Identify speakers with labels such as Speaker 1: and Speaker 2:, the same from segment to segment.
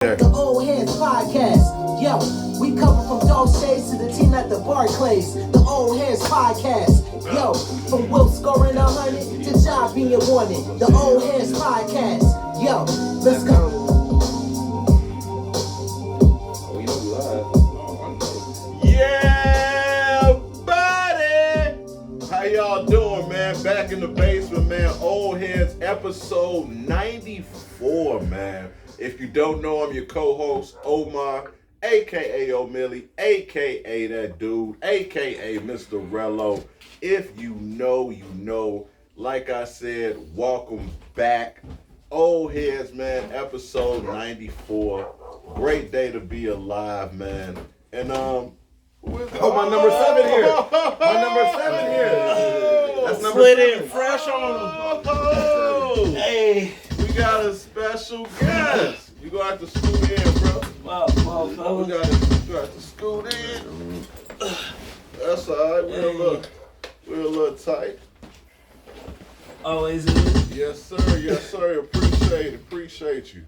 Speaker 1: The Old Headz Podcast. Yo, we cover from dog shades to the team at the Barclays. The Old Headz Podcast. Yo, from Will scoring 100 to Ja being wanted. The Old Headz Podcast. Yo, let's go.
Speaker 2: Yeah, buddy! How y'all doing, man? Back in the basement, man. Old Headz episode 94, man. If you don't know, I'm your co-host, Omar, a.k.a. O'Milly, a.k.a. that dude, a.k.a. Mr. Rello. If you know, you know. Like I said, welcome back. Old Headz, man, episode 94. Great day to be alive, man. And,
Speaker 3: my number 7 here. My number 7 here. That's number
Speaker 2: Slid
Speaker 3: 7.
Speaker 2: in fresh on. Hey, we got a special guest. You gonna have to scoot in, bro. We got to scoot in. That's all right. We're a little tight.
Speaker 4: Always is.
Speaker 2: Yes, sir. Yes, sir. Appreciate you.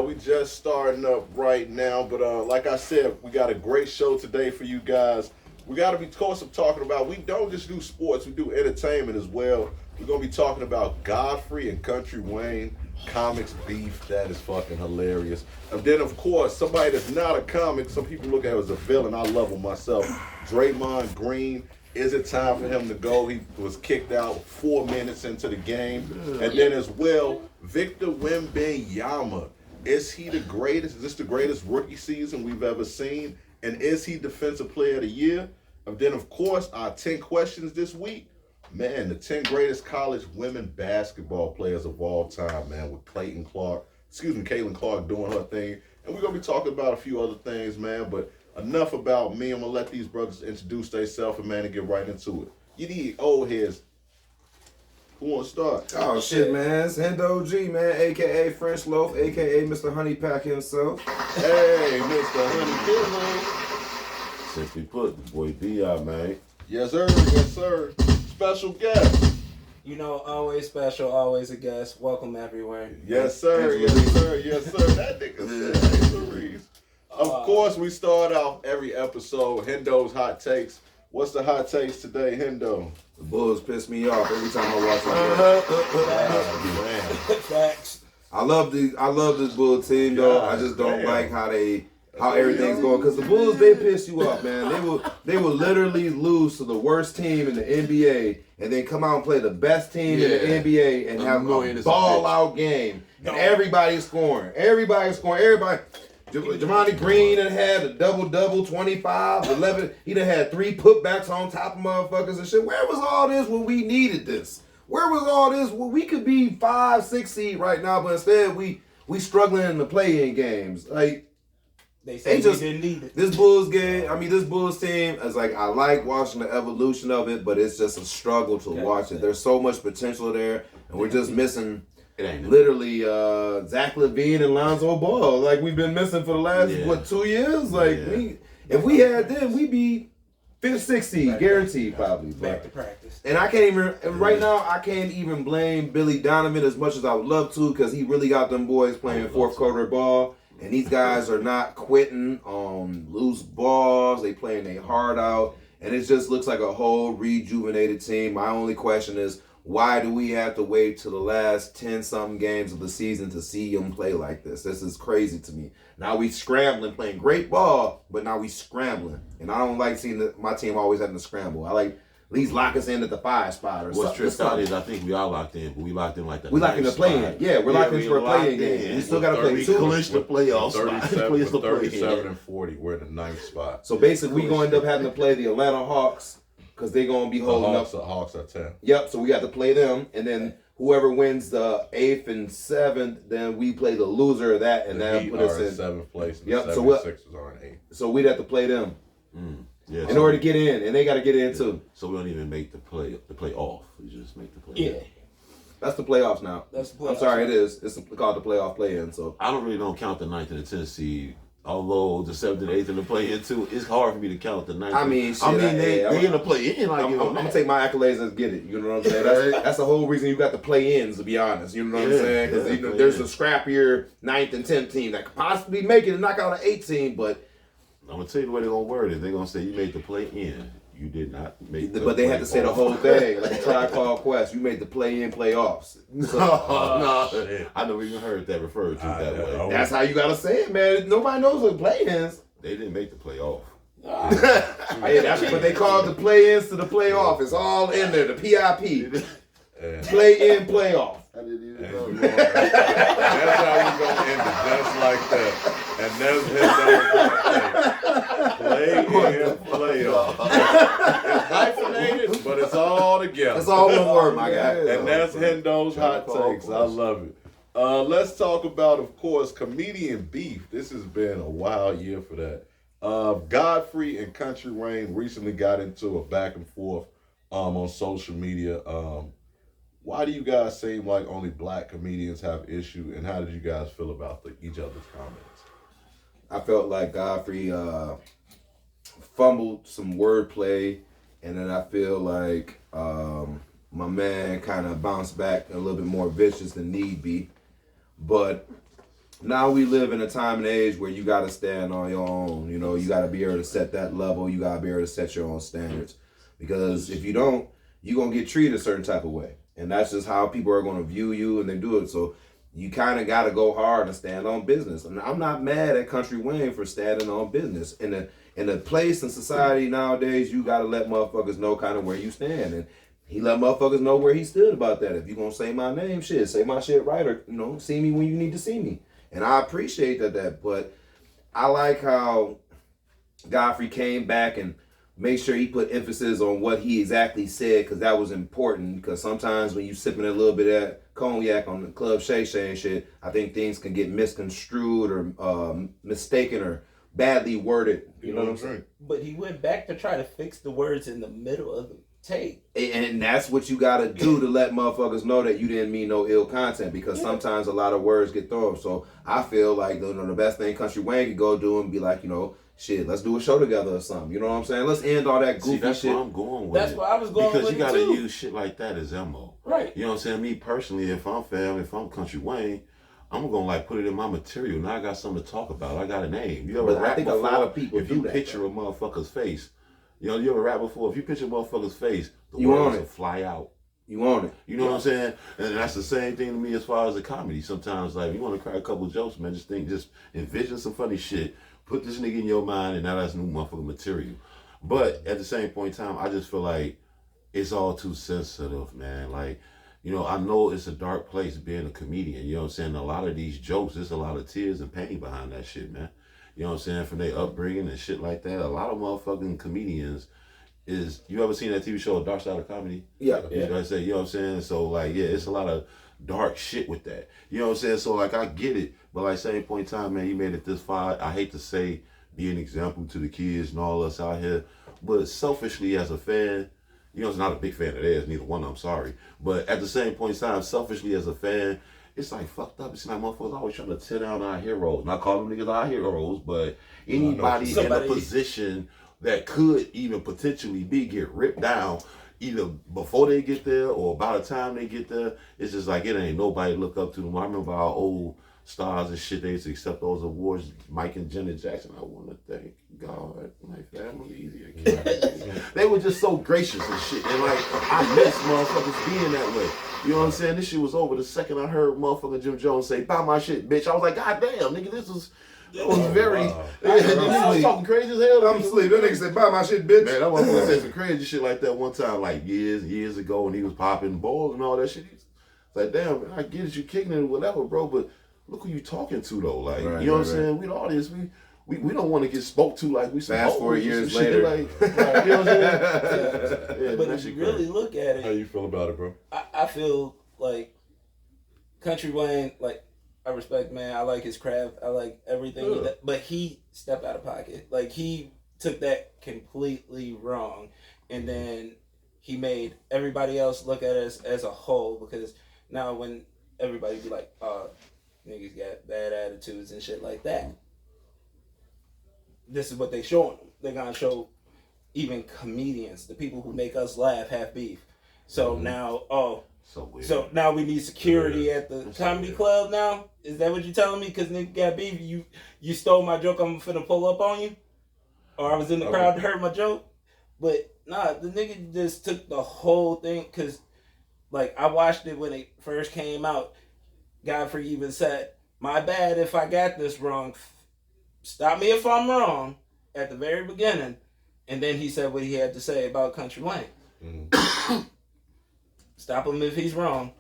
Speaker 2: We just starting up right now, but like I said, we got a great show today for you guys. We got to be, of course, I'm talking about, we don't just do sports, we do entertainment as well. We're going to be talking about Godfrey and Country Wayne comics beef. That is fucking hilarious. And then, of course, somebody that's not a comic, some people look at him as a villain. I love him myself. Draymond Green. Is it time for him to go? He was kicked out 4 minutes into the game. And then as well, Victor Wembanyama. Is he the greatest? Is this the greatest rookie season we've ever seen? And is he Defensive Player of the Year? And then, of course, our 10 questions this week. Man, the 10 greatest college women basketball players of all time, man, with Caitlin Clark doing her thing. And we're going to be talking about a few other things, man. But enough about me. I'm going to let these brothers introduce themselves and, man, and get right into it. You need Old Headz. Who want to start?
Speaker 3: Oh, shit, man. It's Hendo G, man, a.k.a. French Loaf, a.k.a. Mr. Honey Pack himself.
Speaker 2: Hey, Mr. Honey Kidman.
Speaker 5: Simply put, the boy B.I., man.
Speaker 2: Yes, sir. Yes, sir. Special guest.
Speaker 4: You know, always special, always a guest. Welcome everywhere.
Speaker 2: Yes, sir. Yes, sir. Yes, sir. That nigga said Reese. Of course, we start off every episode, Hendo's Hot Takes. What's the hot takes today, Hendo?
Speaker 3: The Bulls piss me off every time I watch them.
Speaker 4: Facts.
Speaker 3: I love this Bull team, though. I just don't like how everything's going. Because the Bulls, they piss you off, man. They will literally lose to the worst team in the NBA and then come out and play the best team in the NBA and have a ball-out game. And everybody's scoring. Jamani Green done had a double-double, 25, 11. He done had 3 putbacks on top of motherfuckers and shit. Where was all this when we needed this? Where was all this when we could be 5, 6 seed right now, but instead we struggling in the play-in games. Like,
Speaker 4: they just didn't need it.
Speaker 3: This Bulls team is like, I like watching the evolution of it, but it's just a struggle to watch it. There's so much potential there, and we're just missing literally Zach LaVine and Lonzo Ball. Like, we've been missing for the last 2 years. Like, if we had them, we'd be 5th, 6th seed, guaranteed, probably.
Speaker 4: Back to practice.
Speaker 3: And I can't even right now. I can't even blame Billy Donovan as much as I would love to, because he really got them boys playing fourth quarter ball. And these guys are not quitting on loose balls. They playing their heart out. And it just looks like a whole rejuvenated team. My only question is, why do we have to wait till the last 10-something games of the season to see them play like this? This is crazy to me. Now we scrambling, playing great ball, but now we scrambling. And I don't like seeing my team always having to scramble. I like at least lock us in at the 5 spot or something.
Speaker 5: What's tripped out is I think we are locked in, but we locked in like the
Speaker 3: We locked in the play-in. Yeah, we're locked in for a play-in game. We still got to play
Speaker 5: We
Speaker 3: 2.
Speaker 5: clinched the playoffs.
Speaker 2: 37 and 40. We're in the 9th spot.
Speaker 3: So basically, we're going to end up having to play the Atlanta Hawks, because they're going to be holding up.
Speaker 2: The Hawks are 10.
Speaker 3: Yep, so we got to play them, and then whoever wins the 8th and 7th, then we play the loser of that, and that'll put us in
Speaker 2: 7th place. And
Speaker 3: yep,
Speaker 2: the
Speaker 3: so
Speaker 2: 76ers are in 8th.
Speaker 3: So we'd have to play them
Speaker 5: Yeah,
Speaker 3: in order to get in, and they got to get in too.
Speaker 5: So we don't even make the play off. We just make the play.
Speaker 4: Yeah.
Speaker 3: That's the playoffs now.
Speaker 4: That's the playoffs.
Speaker 3: I'm sorry, it is. It's called the playoff play-in. So
Speaker 5: I don't count the 9th and the 10th seed Although the 7th and 8th in the play-in too, it's hard for me to count the 9th.
Speaker 3: I mean, shit,
Speaker 5: they in the play-in. Like,
Speaker 3: I'm gonna take my accolades and get it. You know what I'm saying? That's the whole reason you got the play-ins, to be honest. You know what I'm saying? Because there's a scrappier 9th and 10th team that could possibly make it and knock out an 8 team, but
Speaker 5: I'm gonna tell you the way they're gonna word it. They're gonna say you made the play-in. You did not make the
Speaker 3: but they had to say the whole thing. Like a Tribe Called Quest. You made the play-in playoffs. So,
Speaker 5: no, I never even heard that referred to that way.
Speaker 3: that's how you gotta say it, man. Nobody knows what play-ins.
Speaker 5: They didn't make the playoff.
Speaker 3: Hey, that's what they called the play-ins to the playoff. It's all in there. The PIP. Play-in playoff.
Speaker 5: I didn't even
Speaker 2: know.
Speaker 5: know.
Speaker 2: That's how we're gonna end it, just like that. And that's play-in playoff. It's hyphenated, but it's all together.
Speaker 3: It's all one word, my guy.
Speaker 2: And that's Hendo's hot takes. I love it. Let's talk about, of course, comedian beef. This has been a wild year for that. Godfrey and Country Wayne recently got into a back and forth on social media. Why do you guys seem like only black comedians have issue, and how did you guys feel about each other's comments?
Speaker 3: I felt like Godfrey fumbled some wordplay, and then I feel like my man kind of bounced back a little bit more vicious than need be. But now we live in a time and age where you got to stand on your own. You know, you got to be able to set that level. You got to be able to set your own standards. Because if you don't, you're going to get treated a certain type of way. And that's just how people are going to view you, and they do it. So you kind of got to go hard and stand on business. And I'm not mad at Country Wayne for standing on business. In the place in society nowadays, you got to let motherfuckers know kind of where you stand. And he let motherfuckers know where he stood about that. If you're going to say my name, shit, say my shit right, or, see me when you need to see me. And I appreciate that. But I like how Godfrey came back and make sure he put emphasis on what he exactly said, because that was important. Because sometimes when you sipping a little bit of that cognac on the Club Shay Shay and shit, I think things can get misconstrued or mistaken or badly worded. You know what I'm saying?
Speaker 4: But he went back to try to fix the words in the middle of the tape.
Speaker 3: And that's what you got to do to let motherfuckers know that you didn't mean no ill content, because sometimes a lot of words get thrown. So I feel like the best thing Country Wayne could go do and be like, shit, let's do a show together or something. You know what I'm saying? Let's end all that goofy
Speaker 5: that's
Speaker 3: shit.
Speaker 5: Where I'm going with
Speaker 4: That's where I was going
Speaker 5: because
Speaker 4: with
Speaker 5: you gotta
Speaker 4: it too.
Speaker 5: use shit like that as ammo.
Speaker 4: Right.
Speaker 5: You know what I'm saying? Me personally, if I'm Country Wayne, I'm gonna put it in my material. Now I got something to talk about. I got a name. You ever
Speaker 3: But I
Speaker 5: rap
Speaker 3: think
Speaker 5: before?
Speaker 3: a lot of people
Speaker 5: if
Speaker 3: do
Speaker 5: you
Speaker 3: that,
Speaker 5: picture a motherfucker's face, you ever rap before? If you picture a motherfucker's face, the
Speaker 3: You
Speaker 5: words
Speaker 3: own it.
Speaker 5: will fly out.
Speaker 3: You want it.
Speaker 5: You know what I'm saying? And that's the same thing to me as far as the comedy. Sometimes, like, you want to crack a couple jokes, man, just envision some funny shit. Put this nigga in your mind, and now that's new motherfucking material. But at the same point in time, I just feel like it's all too sensitive, man. Like, I know it's a dark place being a comedian. You know what I'm saying? A lot of these jokes, there's a lot of tears and pain behind that shit, man. You know what I'm saying? From their upbringing and shit like that. A lot of motherfucking comedians you ever seen that TV show, Dark Side of Comedy?
Speaker 3: Yeah.
Speaker 5: You know what I'm saying? So, it's a lot of dark shit with that. You know what I'm saying? So, I get it. But, same point in time, man, you made it this far. I hate to say be an example to the kids and all us out here. But selfishly as a fan, it's not a big fan of theirs, neither one of them, sorry. But at the same point in time, selfishly as a fan, it's fucked up. It's like motherfuckers always trying to tear down our heroes. Not calling them niggas our heroes, but anybody in a position that could even potentially get ripped down either before they get there or by the time they get there. It's just like it ain't nobody look up to them. I remember our old stars and shit, they used to accept those awards. Mike and Janet Jackson, I want to thank God, my family. They were just so gracious and shit. And I miss motherfuckers being that way. You know what I'm saying? This shit was over the second I heard motherfucker Jim Jones say, buy my shit, bitch. I was like, God damn, nigga, this was very. I was talking crazy as hell.
Speaker 3: I'm asleep. That nigga said, buy my shit, bitch.
Speaker 5: Man, that motherfucker said some crazy shit like that one time, years ago, when he was popping balls and all that shit. It's like, damn, man, I get it, you kicking it or whatever, bro, but look who you talking to though. Like, you know what I'm saying? We the audience, we don't want to get spoke to like we some
Speaker 3: fast 4 years later.
Speaker 5: Like, you know what I'm saying?
Speaker 4: But if you really look at it,
Speaker 2: how you feel about it, bro?
Speaker 4: I feel like Country Wayne, I respect, man. I like his craft. I like everything. He does, but he stepped out of pocket. He took that completely wrong. And then he made everybody else look at us as a whole, because now when everybody be like, niggas got bad attitudes and shit like that, this is what they showing them. They're gonna show even comedians, the people who make us laugh, have beef. So now,
Speaker 5: So weird.
Speaker 4: so now we need security at the
Speaker 5: That's
Speaker 4: comedy
Speaker 5: weird.
Speaker 4: club now? Is that what you're telling me? Because nigga got beef, you stole my joke, I'm finna pull up on you? Or I was in the crowd to heard my joke? But nah, the nigga just took the whole thing, because like I watched it when it first came out. Godfrey even said, "My bad if I got this wrong. Stop me if I'm wrong," at the very beginning. And then he said what he had to say about Country Wayne. Stop him if he's wrong.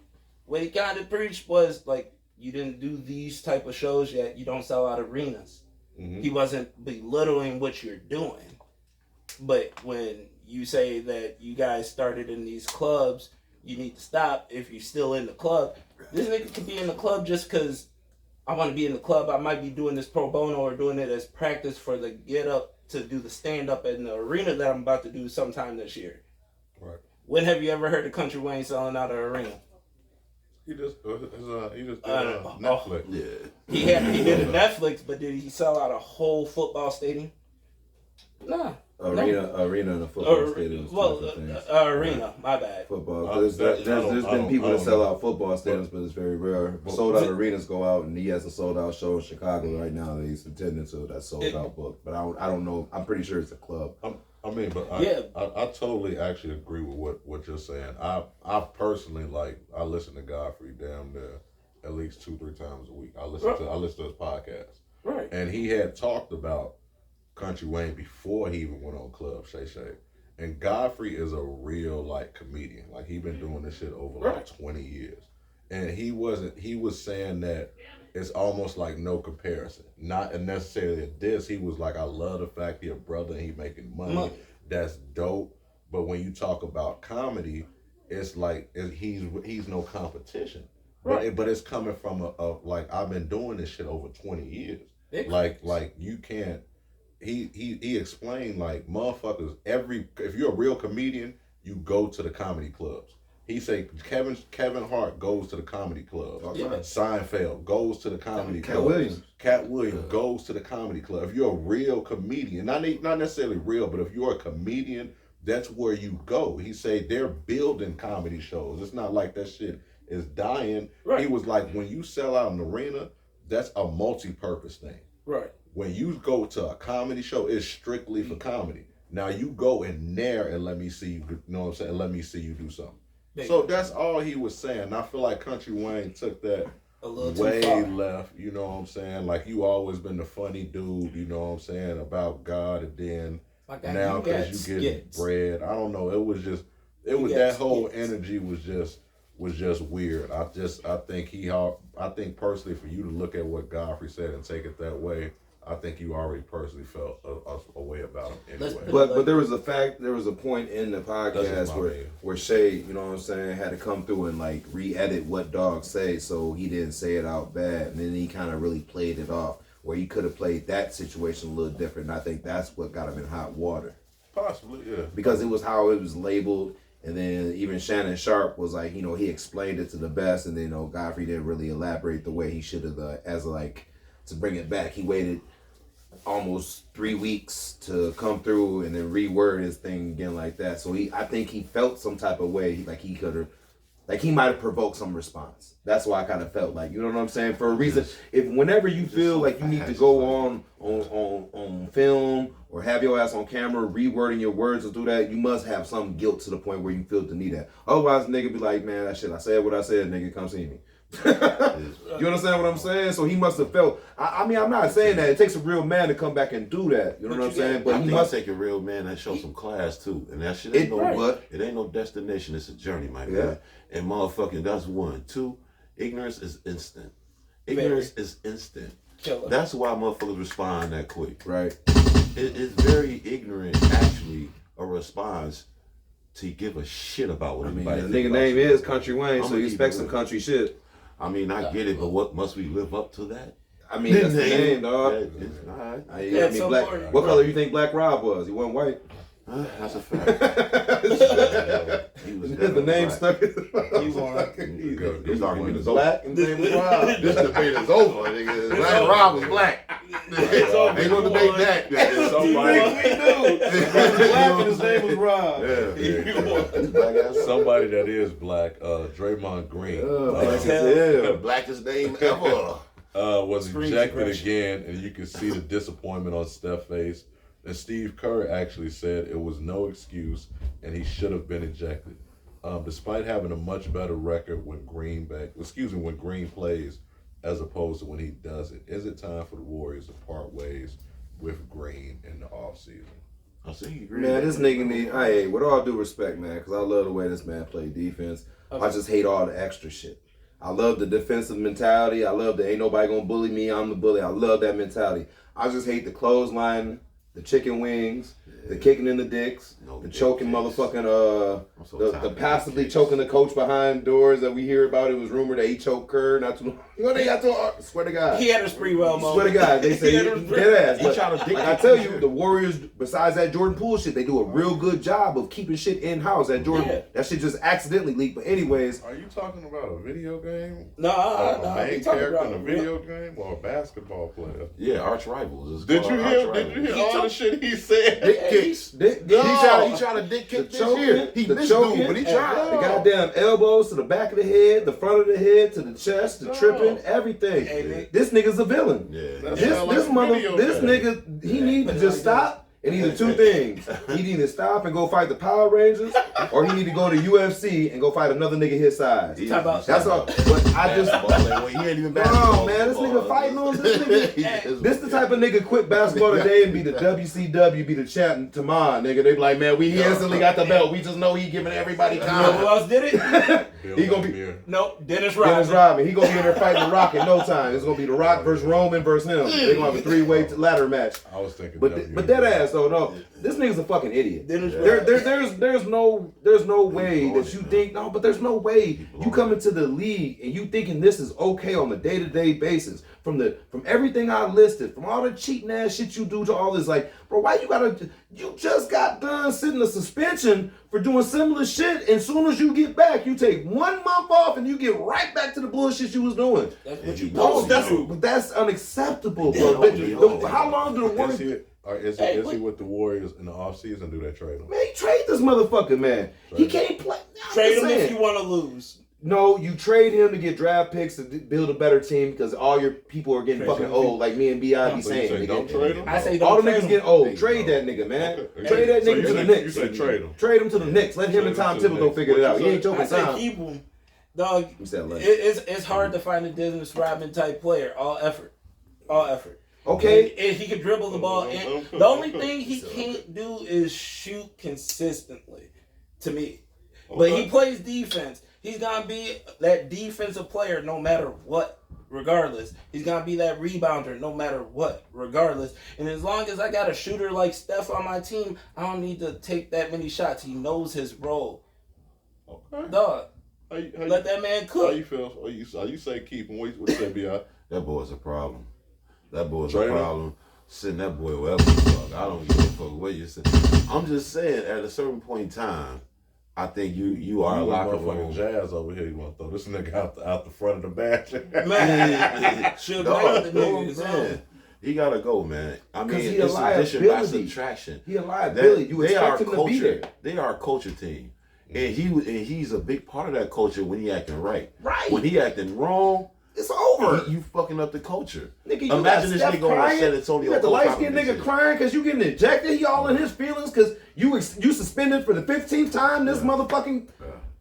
Speaker 4: What he kind of preached was like, you didn't do these type of shows yet. You don't sell out arenas. He wasn't belittling what you're doing. But when you say that you guys started in these clubs, you need to stop if you're still in the club. This nigga could be in the club just because I want to be in the club. I might be doing this pro bono or doing it as practice for the get up to do the stand up in the arena that I'm about to do sometime this year.
Speaker 2: Right.
Speaker 4: When have you ever heard of Country Wayne selling out an arena?
Speaker 2: He just did Netflix.
Speaker 5: Yeah.
Speaker 4: He did a Netflix, but did he sell out a whole football stadium? Nah.
Speaker 3: Arena and a football stadium.
Speaker 4: Arena. My bad.
Speaker 3: Football. There's been people that sell out football stadiums, but it's very rare. Sold out arenas go out, and he has a sold out show in Chicago right now that he's attending to. That's sold out book, but I don't know. I'm pretty sure it's a club.
Speaker 2: I totally actually agree with what you're saying. I personally I listen to Godfrey damn near at least 2-3 times a week. I listen to his podcast.
Speaker 4: Right.
Speaker 2: And he had talked about Country Wayne before he even went on Club Shay Shay. And Godfrey is a real comedian. He been doing this shit over 20 years. And he was saying that it's almost like no comparison. Not necessarily a diss. He was like, I love the fact he a brother and he making money. That's dope. But when you talk about comedy, it's like he's no competition. Right. But it's coming from I've been doing this shit over 20 years. You can't. He explained motherfuckers, if you're a real comedian, you go to the comedy clubs. He said Kevin Hart goes to the comedy club. Seinfeld goes to the comedy club. Cat Williams goes to the comedy club. If you're a real comedian, not necessarily real, but if you're a comedian, that's where you go. He said they're building comedy shows. It's not like that shit is dying. Right. He was like, when you sell out an arena, that's a multi-purpose thing. Right. When you go to a comedy show, it's strictly for comedy. Now you go in there and let me see you, you know what I'm saying? Let me see you do something. So that's all he was saying. I feel like Country Wayne took that
Speaker 4: a little
Speaker 2: way
Speaker 4: too far.
Speaker 2: left, you know what I'm saying? You always been the funny dude, you know what I'm saying, about God, and then now because you get bread. I don't know. It was that whole energy was just weird. I think personally for you to look at what Godfrey said and take it that way, I think you already personally felt a way about him anyway.
Speaker 3: But there was a point in the podcast where Shay, you know what I'm saying, had to come through and re-edit what Dog say so he didn't say it out bad, and then he kind of really played it off where he could have played that situation a little different. And I think that's what got him in hot water.
Speaker 2: Possibly, yeah.
Speaker 3: Because it was how it was labeled. And then even Shannon Sharp was he explained it to the best, and then Godfrey didn't really elaborate the way he should have to bring it back. He waited almost 3 weeks to come through and then reword his thing again like that. So I think he felt some type of way, he could have, he might have provoked some response. That's why I kind of felt you know what I'm saying? For a reason, whenever you feel like you need to go on film or have your ass on camera, rewording your words or do that, you must have some guilt to the point where you feel the need that. Otherwise, nigga be like, man, that shit, I said what I said, nigga, come see me. You understand what I'm saying? So he must have felt. I mean, I'm not saying that it takes a real man to come back and do that. You know what I'm saying? But
Speaker 5: he must take a real man and show some class too. And that shit ain't it ain't no destination. It's a journey, my guy. And motherfucking, that's one. Two, ignorance is instant. Ignorance is instant. Killer. That's why motherfuckers respond that quick.
Speaker 3: Right.
Speaker 5: It's very ignorant, actually, a response to give a shit about what anybody thinks.
Speaker 3: The nigga name is Country Wayne, so you expect some country shit.
Speaker 5: I mean, I get it, but what must we live up to that?
Speaker 3: I mean, that's the name, dog.
Speaker 5: All right.
Speaker 3: What color you think Black Rob was? He wasn't white.
Speaker 5: That's a fact. He was
Speaker 3: The name
Speaker 5: black.
Speaker 3: stuck in
Speaker 4: He won.
Speaker 5: This argument is
Speaker 3: black
Speaker 5: over.
Speaker 3: and name was Rob.
Speaker 5: This debate is over, nigga. Black Rob was black. Ain't no debate that.
Speaker 2: Somebody,
Speaker 3: Black and his name was Rob.
Speaker 2: somebody that is black, Draymond Green,
Speaker 3: Black as hell.
Speaker 5: Blackest name ever.
Speaker 2: was
Speaker 4: Screen
Speaker 2: ejected
Speaker 4: suppression.
Speaker 2: again, and you can see the disappointment on Steph's face. And Steve Kerr actually said it was no excuse, and he should have been ejected. Despite having a much better record when Green plays, as opposed to when he doesn't. Is it time for the Warriors to part ways with Green in the offseason?
Speaker 5: I see you agree.
Speaker 3: Man, this nigga need. Hey, with all due respect, man, because I love the way this man play defense. I just hate all the extra shit. I love the defensive mentality. I love the ain't nobody gonna bully me. I'm the bully. I love that mentality. I just hate the clothesline, the chicken wings, the kicking in the dicks, the choking motherfucking the passively choking the coach behind doors that we hear about. It was rumored that he choked Kerr not too long. You know they got to swear to God.
Speaker 4: He had a spree well moment.
Speaker 3: Swear to God, they say dead ass. But
Speaker 5: trying to dick
Speaker 3: like I tell you, the Warriors, besides that Jordan Poole shit, they do a real good job of keeping shit in house. That Jordan, that shit just accidentally leaked. But anyways,
Speaker 2: Are you talking about a video game?
Speaker 4: No,
Speaker 2: A main
Speaker 4: he talking
Speaker 2: character
Speaker 4: about
Speaker 2: in a video game or a basketball player?
Speaker 5: Yeah, arch rivals. It's
Speaker 2: Did
Speaker 5: called
Speaker 2: you
Speaker 5: arch
Speaker 2: hear?
Speaker 5: rivals.
Speaker 2: Did you hear all the shit he said?
Speaker 5: Dick kicks. He tried to dick kick this year. He missed dude, but he tried.
Speaker 3: The goddamn elbows to the back of the head, the front of the head, to the chest, the tripping, everything.
Speaker 4: Hey, Nick.
Speaker 3: This nigga's a villain.
Speaker 5: Yeah.
Speaker 3: This nigga, he need to just stop. And either two things. He need to stop and go fight the Power Rangers, or he need to go to UFC and go fight another nigga his size. That's all. But I just,
Speaker 5: He ain't even
Speaker 3: oh man, this nigga fighting on this nigga. This the type of nigga quit basketball today and be the WCW, be the champ tomorrow, nigga. They be like, man, he instantly got the belt. We just know he giving everybody
Speaker 4: You know
Speaker 3: time.
Speaker 4: who else did it?
Speaker 3: He gonna be
Speaker 4: Nope, Dennis
Speaker 3: Dennis
Speaker 4: Rodman.
Speaker 3: Rodman. He gonna be in there fighting The Rock in no time. It's gonna be The Rock versus Roman versus him. They gonna have a 3-way ladder match.
Speaker 2: I was thinking,
Speaker 3: But that ass though, no, this nigga's a fucking idiot.
Speaker 4: Dennis
Speaker 3: There's no way that you think but there's no way you come into the league and you thinking this is okay on a day-to-day basis. From everything I listed, from all the cheating ass shit you do to all this, like, bro, why you just got done sitting a suspension for doing similar shit, and soon as you get back, you take 1 month off and you get right back to the bullshit you was doing.
Speaker 4: That's what you
Speaker 3: No,
Speaker 4: do.
Speaker 3: that's unacceptable, bro. How long do the Warriors?
Speaker 2: Is he with the Warriors in the offseason? Do they trade him?
Speaker 3: Man, trade this motherfucker, man. He can't play.
Speaker 4: Trade him if you want to lose.
Speaker 3: No, you trade him to get draft picks to build a better team because all your people are getting fucking old, like me and B.I. be
Speaker 2: So you
Speaker 3: saying.
Speaker 2: say
Speaker 3: Nigga.
Speaker 2: don't trade him?
Speaker 4: I say
Speaker 3: All
Speaker 4: don't
Speaker 3: the
Speaker 4: trade
Speaker 3: niggas
Speaker 4: him.
Speaker 3: getting old. Trade that nigga, man.
Speaker 2: Okay.
Speaker 3: Trade that
Speaker 2: So
Speaker 3: nigga
Speaker 2: you
Speaker 3: to the
Speaker 2: say-
Speaker 3: Knicks.
Speaker 2: you say trade him.
Speaker 3: Trade him to the Knicks. Let him
Speaker 2: Trade
Speaker 3: and Tom
Speaker 2: him to the
Speaker 3: Thibodeau
Speaker 2: Knicks.
Speaker 3: figure it out.
Speaker 2: What
Speaker 3: He
Speaker 2: you
Speaker 3: ain't
Speaker 2: say?
Speaker 3: choking
Speaker 4: I say
Speaker 3: Tom.
Speaker 4: keep him. Dog,
Speaker 3: You said let him.
Speaker 4: it's hard to find a Dennis Rodman type player. All effort.
Speaker 3: Okay.
Speaker 4: And he can dribble the ball. And the only thing he can't do is shoot consistently, to me. But he plays defense. He's going to be that defensive player no matter what, regardless. He's going to be that rebounder no matter what, regardless. And as long as I got a shooter like Steph on my team, I don't need to take that many shots. He knows his role.
Speaker 2: Okay.
Speaker 4: Dog, let that man
Speaker 2: How
Speaker 4: cook.
Speaker 2: you feel? You say keep him? What you say, B.I.?
Speaker 5: That boy's a problem. That boy's
Speaker 2: Trade
Speaker 5: a
Speaker 2: him?
Speaker 5: problem. Send that boy wherever the fuck. I don't give a fuck what you say. I'm just saying, at a certain point in time, I think you are a locker room.
Speaker 2: Jazz over here. You want to throw this nigga out the front of the bench?
Speaker 4: Man, should
Speaker 5: Dog,
Speaker 4: the niggas.
Speaker 5: man. He gotta go, man. I mean,
Speaker 3: he a
Speaker 5: it's addition by
Speaker 3: liability.
Speaker 5: subtraction.
Speaker 3: He a liability. You
Speaker 5: They are
Speaker 3: expect him
Speaker 5: culture.
Speaker 3: to be there.
Speaker 5: They are a culture team, and he's a big part of that culture when he acting right.
Speaker 3: Right.
Speaker 5: When he acting wrong,
Speaker 3: It's over.
Speaker 5: you fucking up the culture.
Speaker 3: Nigga, you
Speaker 5: Imagine
Speaker 3: got
Speaker 5: this
Speaker 3: Steph
Speaker 5: nigga on
Speaker 3: crying.
Speaker 5: San Antonio.
Speaker 3: You got the light skinned
Speaker 5: co-commenting
Speaker 3: nigga crying because you getting ejected. He all in his feelings because you suspended for the 15th time this motherfucking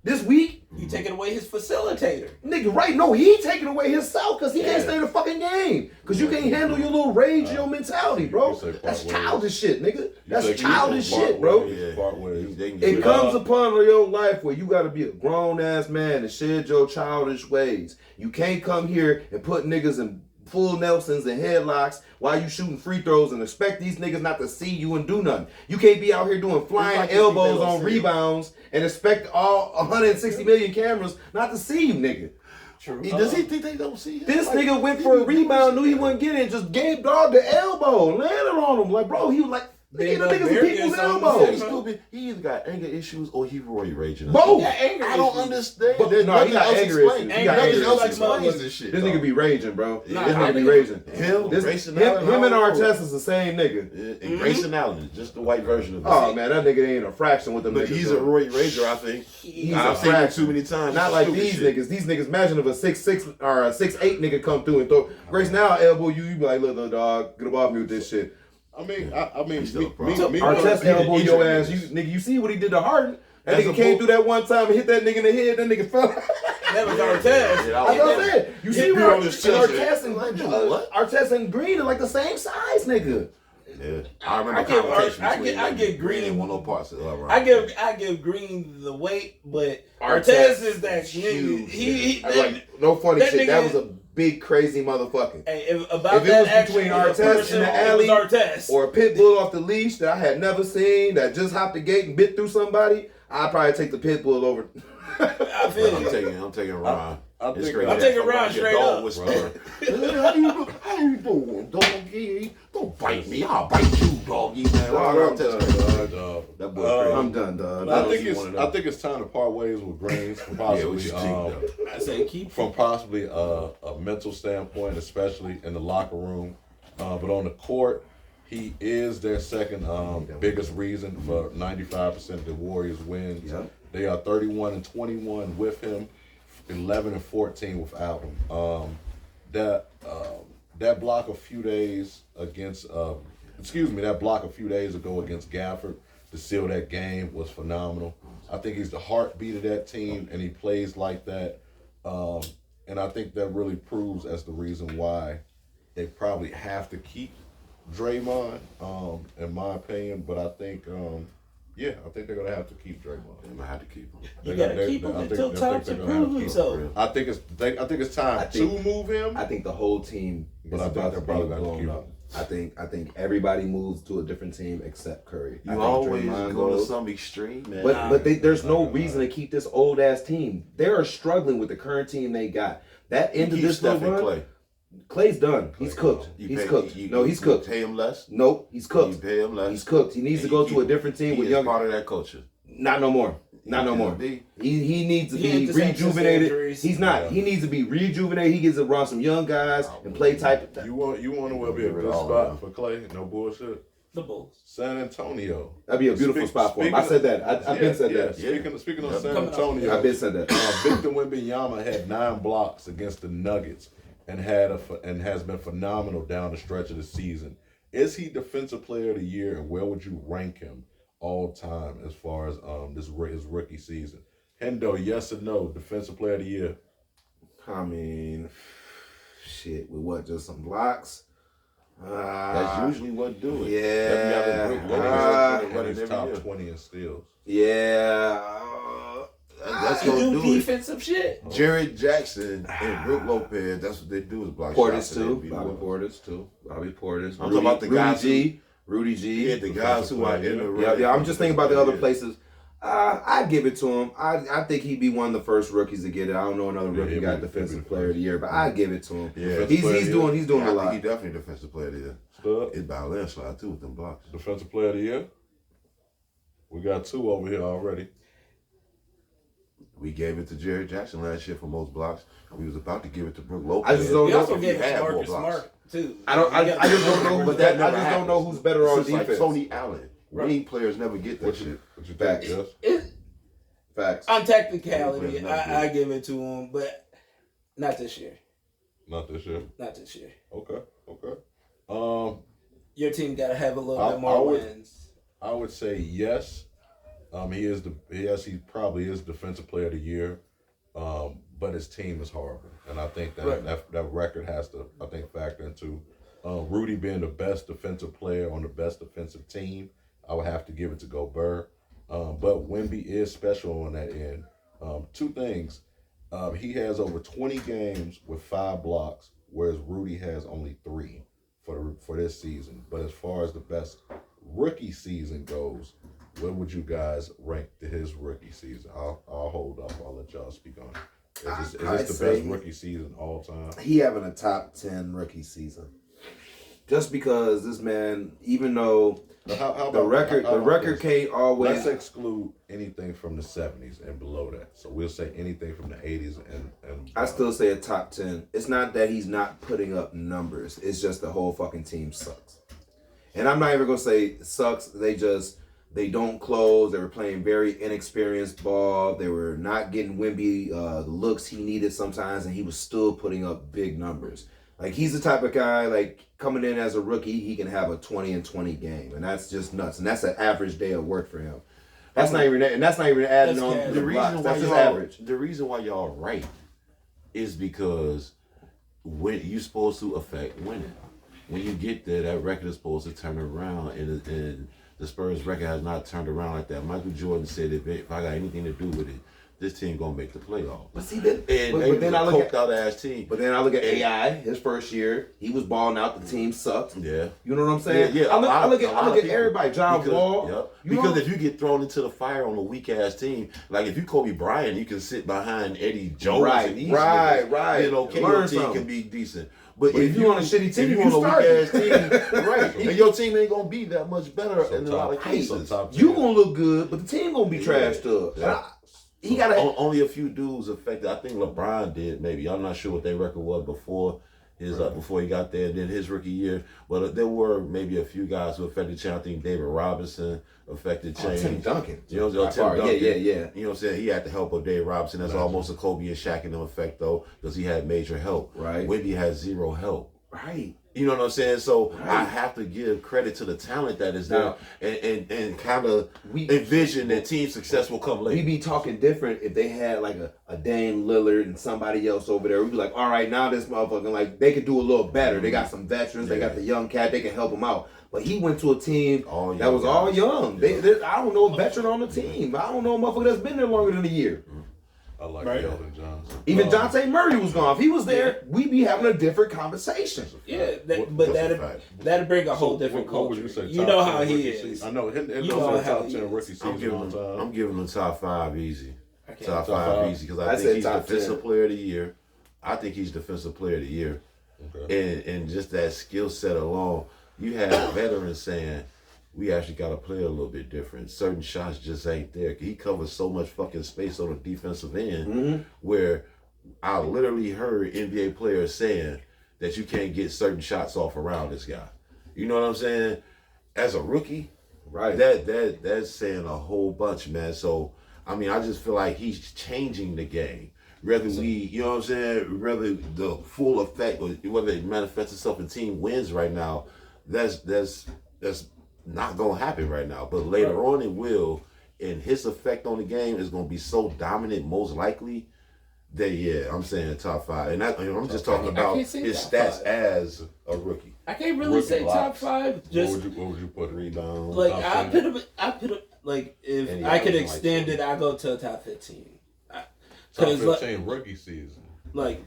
Speaker 3: this week.
Speaker 4: You taking away his facilitator.
Speaker 3: Nigga, right? No, he taking away himself because he can't stay in the fucking game because you can't handle your little rage, your mentality, bro.
Speaker 2: You say part
Speaker 3: That's
Speaker 2: ways.
Speaker 3: childish shit, nigga.
Speaker 2: You
Speaker 3: That's
Speaker 2: say
Speaker 3: childish
Speaker 2: part
Speaker 3: shit, bro.
Speaker 2: ways, part ways.
Speaker 5: They can
Speaker 3: It
Speaker 5: get
Speaker 3: comes upon your life where you got to be a grown ass man and shed your childish ways. You can't come here and put niggas in full Nelsons and headlocks while you shooting free throws and expect these niggas not to see you and do nothing. You can't be out here doing flying
Speaker 5: like you think
Speaker 3: elbows
Speaker 5: they don't
Speaker 3: on
Speaker 5: see
Speaker 3: rebounds and expect all 160 million cameras not to see you, nigga.
Speaker 4: True.
Speaker 5: Does he think they don't see him?
Speaker 3: This
Speaker 5: Like,
Speaker 3: nigga went for a rebound, knew he wasn't getting it, just gave dog the elbow, landed on him. Like, bro, he was like, Nigga,
Speaker 4: no
Speaker 3: the niggas
Speaker 4: beer
Speaker 3: with people's
Speaker 4: or something.
Speaker 3: elbows.
Speaker 5: He's stupid. He either got anger issues or he Roy raging.
Speaker 3: Both.
Speaker 4: Yeah, anger
Speaker 5: I don't
Speaker 4: issues.
Speaker 5: understand.
Speaker 3: But-
Speaker 5: There's
Speaker 3: no,
Speaker 5: nothing
Speaker 3: he got
Speaker 5: else
Speaker 3: anger
Speaker 5: explains.
Speaker 3: issues.
Speaker 4: He got
Speaker 5: Nothing
Speaker 4: anger
Speaker 5: else
Speaker 4: issues.
Speaker 5: explains this shit.
Speaker 3: This
Speaker 5: dog.
Speaker 3: nigga be raging, bro.
Speaker 5: Yeah,
Speaker 3: This
Speaker 4: I
Speaker 3: nigga be
Speaker 4: think-
Speaker 3: raging.
Speaker 5: Him, Grayson
Speaker 3: Him
Speaker 5: Allen,
Speaker 3: and
Speaker 5: I don't know.
Speaker 3: Artest is the same nigga.
Speaker 5: Yeah, and Grayson Allen is just the white version of this.
Speaker 3: Oh man, that nigga ain't a fraction with them
Speaker 5: But
Speaker 3: niggas.
Speaker 5: he's a
Speaker 3: doing.
Speaker 5: Roy Rager, I think.
Speaker 3: He's
Speaker 5: I've
Speaker 3: a
Speaker 5: seen him
Speaker 3: fraction.
Speaker 5: too many times.
Speaker 3: Not like
Speaker 5: Stupid
Speaker 3: these
Speaker 5: shit.
Speaker 3: niggas. These niggas, imagine if a 6'6" or a 6'8" nigga come through and throw. Grace now elbow you, you be like, look, little dog, get up off me with this shit.
Speaker 2: I mean, I mean,
Speaker 5: He's still a
Speaker 2: me,
Speaker 5: problem.
Speaker 2: me,
Speaker 3: Artest
Speaker 5: he-
Speaker 3: elbow
Speaker 5: he-
Speaker 3: your
Speaker 5: he-
Speaker 3: ass. You nigga, you see what he did to Harden? That
Speaker 5: That's
Speaker 3: nigga
Speaker 5: a
Speaker 3: came
Speaker 5: bull-
Speaker 3: through that one time and hit that nigga in the head. That nigga fell.
Speaker 4: That was Artest.
Speaker 5: Yeah,
Speaker 3: That's what I'm saying. You see
Speaker 5: beat
Speaker 3: what
Speaker 5: on his chest,
Speaker 3: Artest and
Speaker 5: what?
Speaker 3: Artest and Green are like the same size, nigga.
Speaker 5: Yeah, I remember
Speaker 4: I give
Speaker 5: conversation
Speaker 4: Art- I
Speaker 5: between
Speaker 4: get- I
Speaker 5: them.
Speaker 4: get Green
Speaker 5: Green
Speaker 4: and-
Speaker 5: one of parts of it.
Speaker 4: I give Green the weight, but
Speaker 3: Artest
Speaker 4: Artest is that
Speaker 3: huge.
Speaker 4: nigga. He
Speaker 3: Like no funny
Speaker 4: that
Speaker 3: shit. That
Speaker 4: nigga-
Speaker 3: was a big crazy motherfucker.
Speaker 4: hey, about
Speaker 3: If it
Speaker 4: that
Speaker 3: was
Speaker 4: action,
Speaker 3: between Artest in the alley
Speaker 4: it was Artest.
Speaker 3: or a pit bull off the leash that I had never seen that just hopped the gate and bit through somebody, I'd probably take the pit bull over.
Speaker 4: I feel you.
Speaker 5: I'm taking Ron.
Speaker 2: I
Speaker 5: It's
Speaker 2: think-
Speaker 5: crazy.
Speaker 4: I'm taking
Speaker 5: Somebody,
Speaker 4: Ron
Speaker 5: your
Speaker 4: straight
Speaker 5: dog
Speaker 4: up.
Speaker 5: was scared. How you doing, doggy? Don't bite me. I'll bite you, doggy, man.
Speaker 3: I'm
Speaker 5: That's
Speaker 3: done,
Speaker 5: crazy.
Speaker 2: dog.
Speaker 5: That boy crazy.
Speaker 3: I'm done, dog.
Speaker 2: I
Speaker 5: don't
Speaker 2: think
Speaker 5: see
Speaker 2: it's
Speaker 5: one of them.
Speaker 2: I think it's time to part ways with Grains from
Speaker 5: Yeah,
Speaker 2: possibly
Speaker 5: what you think, though?
Speaker 4: I say keep.
Speaker 2: from possibly a mental standpoint, especially in the locker room. But on the court, he is their second biggest reason for 95% of the Warriors wins.
Speaker 3: Yep.
Speaker 2: They are 31-21 with him, 11-14 without him. That block a few days against that block a few days ago against Gafford to seal that game was phenomenal. I think he's the heartbeat of that team, and he plays like that. And I think that really proves as the reason why they probably have to keep Draymond, in my opinion. But I think, I think they're gonna have to keep Draymond.
Speaker 5: I'm gonna have to keep him.
Speaker 4: You gotta keep him until Thompson proves himself.
Speaker 2: I think it's time to move him.
Speaker 3: I think the whole team is
Speaker 2: But I think
Speaker 3: about
Speaker 2: they're
Speaker 3: to
Speaker 2: probably
Speaker 3: be
Speaker 2: gonna
Speaker 3: blown
Speaker 2: keep
Speaker 3: up. I think everybody moves to a different team except Curry. I
Speaker 5: You
Speaker 3: think
Speaker 5: always
Speaker 3: Draymond
Speaker 5: go to
Speaker 3: goes.
Speaker 5: some extreme, man.
Speaker 3: There's no reason to keep this old ass team. They are struggling with the current team they got. That end of
Speaker 5: keep
Speaker 3: this
Speaker 5: Steph and
Speaker 3: run,
Speaker 5: Clay.
Speaker 3: Clay's done. He's cooked. He's cooked. No, he's cooked.
Speaker 5: Pay him less.
Speaker 3: Nope, he's
Speaker 5: You
Speaker 3: cooked.
Speaker 5: pay him less.
Speaker 3: He's cooked. He needs to go to a different team
Speaker 5: He
Speaker 3: with
Speaker 5: is
Speaker 3: young.
Speaker 5: part of that culture.
Speaker 3: Not no more. Not no more.
Speaker 5: He-
Speaker 3: He needs to
Speaker 4: He
Speaker 3: be
Speaker 4: ain't the same since the
Speaker 3: rejuvenated.
Speaker 4: injuries.
Speaker 3: He's not.
Speaker 2: Yeah.
Speaker 3: He needs to be rejuvenated. He gets to run some young guys and play type.
Speaker 2: You want to be a good spot for Clay? No bullshit.
Speaker 4: The Bulls.
Speaker 2: San Antonio.
Speaker 3: That'd be a beautiful spot for him. I said that. I've been said that.
Speaker 2: Speaking of San
Speaker 4: Coming up.
Speaker 2: Antonio,
Speaker 3: I've been said that.
Speaker 2: Victor Wembanyama had 9 blocks against the Nuggets and has been phenomenal down the stretch of the season. Is he Defensive Player of the Year, and where would you rank him all time as far as his rookie season? Hendo, yes or no? Defensive Player of the Year.
Speaker 3: I mean, shit. With what? Just some blocks.
Speaker 5: That's usually what do it.
Speaker 3: Yeah.
Speaker 5: Every other
Speaker 2: And
Speaker 5: running
Speaker 2: he's
Speaker 5: every
Speaker 2: top
Speaker 5: year.
Speaker 2: 20 in steals.
Speaker 3: Yeah.
Speaker 5: That's
Speaker 4: You
Speaker 5: gonna
Speaker 4: do
Speaker 5: do it.
Speaker 4: defensive shit.
Speaker 5: Jared Jackson and Brook Lopez, that's what they do is block
Speaker 3: Portis
Speaker 5: shots. and
Speaker 3: too.
Speaker 5: they beat
Speaker 3: Bobby
Speaker 5: them.
Speaker 3: Portis too. Bobby Portis.
Speaker 5: I'm talking about the guys
Speaker 3: G. Rudy G.
Speaker 5: Yeah, the guys who are in the
Speaker 3: Yeah,
Speaker 5: ring.
Speaker 3: yeah. I'm just thinking about the other places. I'd give it to him. I think he'd be one of the first rookies to get it. I don't know another rookie
Speaker 2: he'd
Speaker 3: got
Speaker 2: be
Speaker 3: Defensive
Speaker 2: the
Speaker 3: Player of the Year, but I'd give it to him.
Speaker 5: Yeah.
Speaker 3: He's
Speaker 2: Player of the
Speaker 3: doing
Speaker 2: Year.
Speaker 3: a
Speaker 5: I
Speaker 3: lot.
Speaker 5: think he definitely defensive player of the year.
Speaker 2: Stud.
Speaker 5: It's by a landslide too with them blocks.
Speaker 2: Defensive Player of the Year. We got 2 over here already.
Speaker 5: We gave it to Jared Jackson last year for most blocks. We was about to give it to Brook Lopez.
Speaker 3: I just don't
Speaker 4: We
Speaker 3: know
Speaker 4: also
Speaker 3: if
Speaker 4: gave
Speaker 5: he
Speaker 4: it
Speaker 5: had
Speaker 4: to
Speaker 5: more
Speaker 4: Marcus
Speaker 5: blocks.
Speaker 4: Smart too.
Speaker 3: I just don't know, but I just don't know who's better on
Speaker 5: It's just
Speaker 3: defense.
Speaker 5: like Tony Allen. Wing players never get that shit.
Speaker 2: What you
Speaker 3: Facts.
Speaker 2: think? Yes.
Speaker 3: Facts.
Speaker 4: On technicality,
Speaker 5: Yeah, not
Speaker 4: I give it to him, but not this year.
Speaker 2: Not this year.
Speaker 4: Not this year.
Speaker 2: Okay.
Speaker 4: Your team got to have a little
Speaker 2: I
Speaker 4: bit more
Speaker 2: would-
Speaker 4: wins.
Speaker 2: I would say yes. He probably is Defensive Player of the Year. But his team is horrible, and I think that record has to factor into Rudy being the best defensive player on the best defensive team. I would have to give it to Gobert, but Wemby is special on that end. 2 things: he has over 20 games with 5 blocks, whereas Rudy has only 3 for this season. But as far as the best rookie season goes, where would you guys rank his rookie season? I'll hold up. I'll let y'all speak on it. Is this the best rookie season all time?
Speaker 3: He having a top 10 rookie season. Just because this man, even though
Speaker 2: How about
Speaker 3: The record
Speaker 2: this?
Speaker 3: can't always.
Speaker 2: Let's exclude anything from the 70s and below that. So we'll say anything from the 80s and
Speaker 3: I still say a top 10. It's not that he's not putting up numbers. It's just the whole fucking team sucks. And I'm not even gonna say it sucks. They don't close. They were playing very inexperienced ball. They were not getting Wemby the looks he needed sometimes, and he was still putting up big numbers. Like, he's the type of guy, like, coming in as a rookie, he can have a 20-20 game, and that's just nuts. And that's an average day of work for him. That's not even adding
Speaker 4: That's
Speaker 3: on
Speaker 5: The
Speaker 3: the
Speaker 5: reason
Speaker 3: blocks.
Speaker 5: why
Speaker 3: That's his
Speaker 5: y'all,
Speaker 3: average.
Speaker 5: the reason why y'all right is because when you supposed to affect winning. When you get there, that record is supposed to turn around, and the Spurs record has not turned around like that. Michael Jordan said, if I got anything to do with it, this team gonna make the playoffs.
Speaker 3: But see, but
Speaker 5: Then I look out ass team.
Speaker 3: But then I look at AI. His first year, he was balling out. The team sucked.
Speaker 5: Yeah.
Speaker 3: You know what I'm saying?
Speaker 5: Yeah.
Speaker 3: I look at
Speaker 5: people.
Speaker 3: everybody. John Wall.
Speaker 5: Yep.
Speaker 3: You
Speaker 5: Because
Speaker 3: know?
Speaker 5: if you get thrown into the fire on a weak ass team, like if you Kobe Bryant, you can sit behind Eddie Jones.
Speaker 3: Right,
Speaker 5: and these
Speaker 3: right,
Speaker 5: niggas.
Speaker 3: right.
Speaker 5: You know, okay,
Speaker 3: Learn
Speaker 5: your team
Speaker 3: something.
Speaker 5: can be decent. But
Speaker 3: if you on a shitty team,
Speaker 5: if you
Speaker 3: you
Speaker 5: on a
Speaker 3: start.
Speaker 5: weak ass team, right? And your team ain't gonna be that much better in a lot of cases.
Speaker 3: You gonna look good, but the team gonna be trashed up.
Speaker 5: Yeah.
Speaker 3: He got
Speaker 5: only a few dudes affected. I think LeBron did maybe. I'm not sure what their record was before his before he got there and then his rookie year. But there were maybe a few guys who affected change. I think David Robinson affected change.
Speaker 3: Tim Duncan.
Speaker 5: You know, Tim Duncan.
Speaker 3: Yeah.
Speaker 5: You know what I'm saying? He had the help of Dave Robinson. That's almost a Kobe and Shaq in them effect though, because he had major help.
Speaker 3: Right.
Speaker 5: Wemby had zero help.
Speaker 3: Right.
Speaker 5: You know what I'm saying? So
Speaker 3: Right.
Speaker 5: I have to give credit to the talent that is there
Speaker 3: Now,
Speaker 5: and kind of envision that team success will come later.
Speaker 3: We be talking different if they had like a Dame Lillard and somebody else over there. We'd be like, all right, now this motherfucker, like, they could do a little better. They got some veterans. They got the young cat. They can help them out. But he went to a team that was all young. I don't know a veteran on the team. I don't know a motherfucker that's been there longer than a year.
Speaker 2: I like Keldon Johnson.
Speaker 3: Even Jonte Murray was gone. If he was there, we'd be having a different conversation.
Speaker 4: Yeah, but that'd bring a whole different
Speaker 2: what would
Speaker 4: culture.
Speaker 2: you say?
Speaker 4: You
Speaker 2: top
Speaker 4: know
Speaker 2: 10
Speaker 4: how he
Speaker 2: rookie
Speaker 4: is.
Speaker 2: season? I know him.
Speaker 4: You know how
Speaker 2: Top
Speaker 4: he
Speaker 2: 10
Speaker 4: is.
Speaker 2: rookie season on time.
Speaker 5: I'm giving him top 5 easy.
Speaker 4: Okay.
Speaker 5: Top
Speaker 2: Top
Speaker 5: 5
Speaker 2: five.
Speaker 5: easy because
Speaker 3: I
Speaker 5: I
Speaker 3: said
Speaker 5: think he's
Speaker 3: top
Speaker 5: defensive
Speaker 3: 10.
Speaker 5: player of the year. I think he's defensive player of the year.
Speaker 2: Okay.
Speaker 5: And just that skill set alone, you have veterans saying, we actually got to play a little bit different. Certain shots just ain't there. He covers so much fucking space on the defensive end where I literally heard NBA players saying that you can't get certain shots off around this guy. You know what I'm saying? As a rookie,
Speaker 3: Right.
Speaker 5: that's saying a whole bunch, man. So, I mean, I just feel like he's changing the game. Whether you know what I'm saying, whether the full effect or whether it manifests itself in team wins right now, that's not gonna happen right now. But later on it will, and his effect on the game is gonna be so dominant, most likely, that I'm saying top 5. And I'm just talking about
Speaker 4: can't say
Speaker 5: his
Speaker 4: top
Speaker 5: stats
Speaker 4: 5.
Speaker 5: as a rookie.
Speaker 4: I can't really
Speaker 2: Rookie
Speaker 4: say top
Speaker 2: blocks.
Speaker 4: 5. Just
Speaker 2: What would you put rebound?
Speaker 4: like
Speaker 2: top
Speaker 4: I put up like if
Speaker 5: And
Speaker 4: I could
Speaker 5: yeah,
Speaker 4: extend
Speaker 5: like-
Speaker 4: it, I go to a top 15.
Speaker 2: Top
Speaker 4: Because
Speaker 2: 15 rookie season.
Speaker 4: like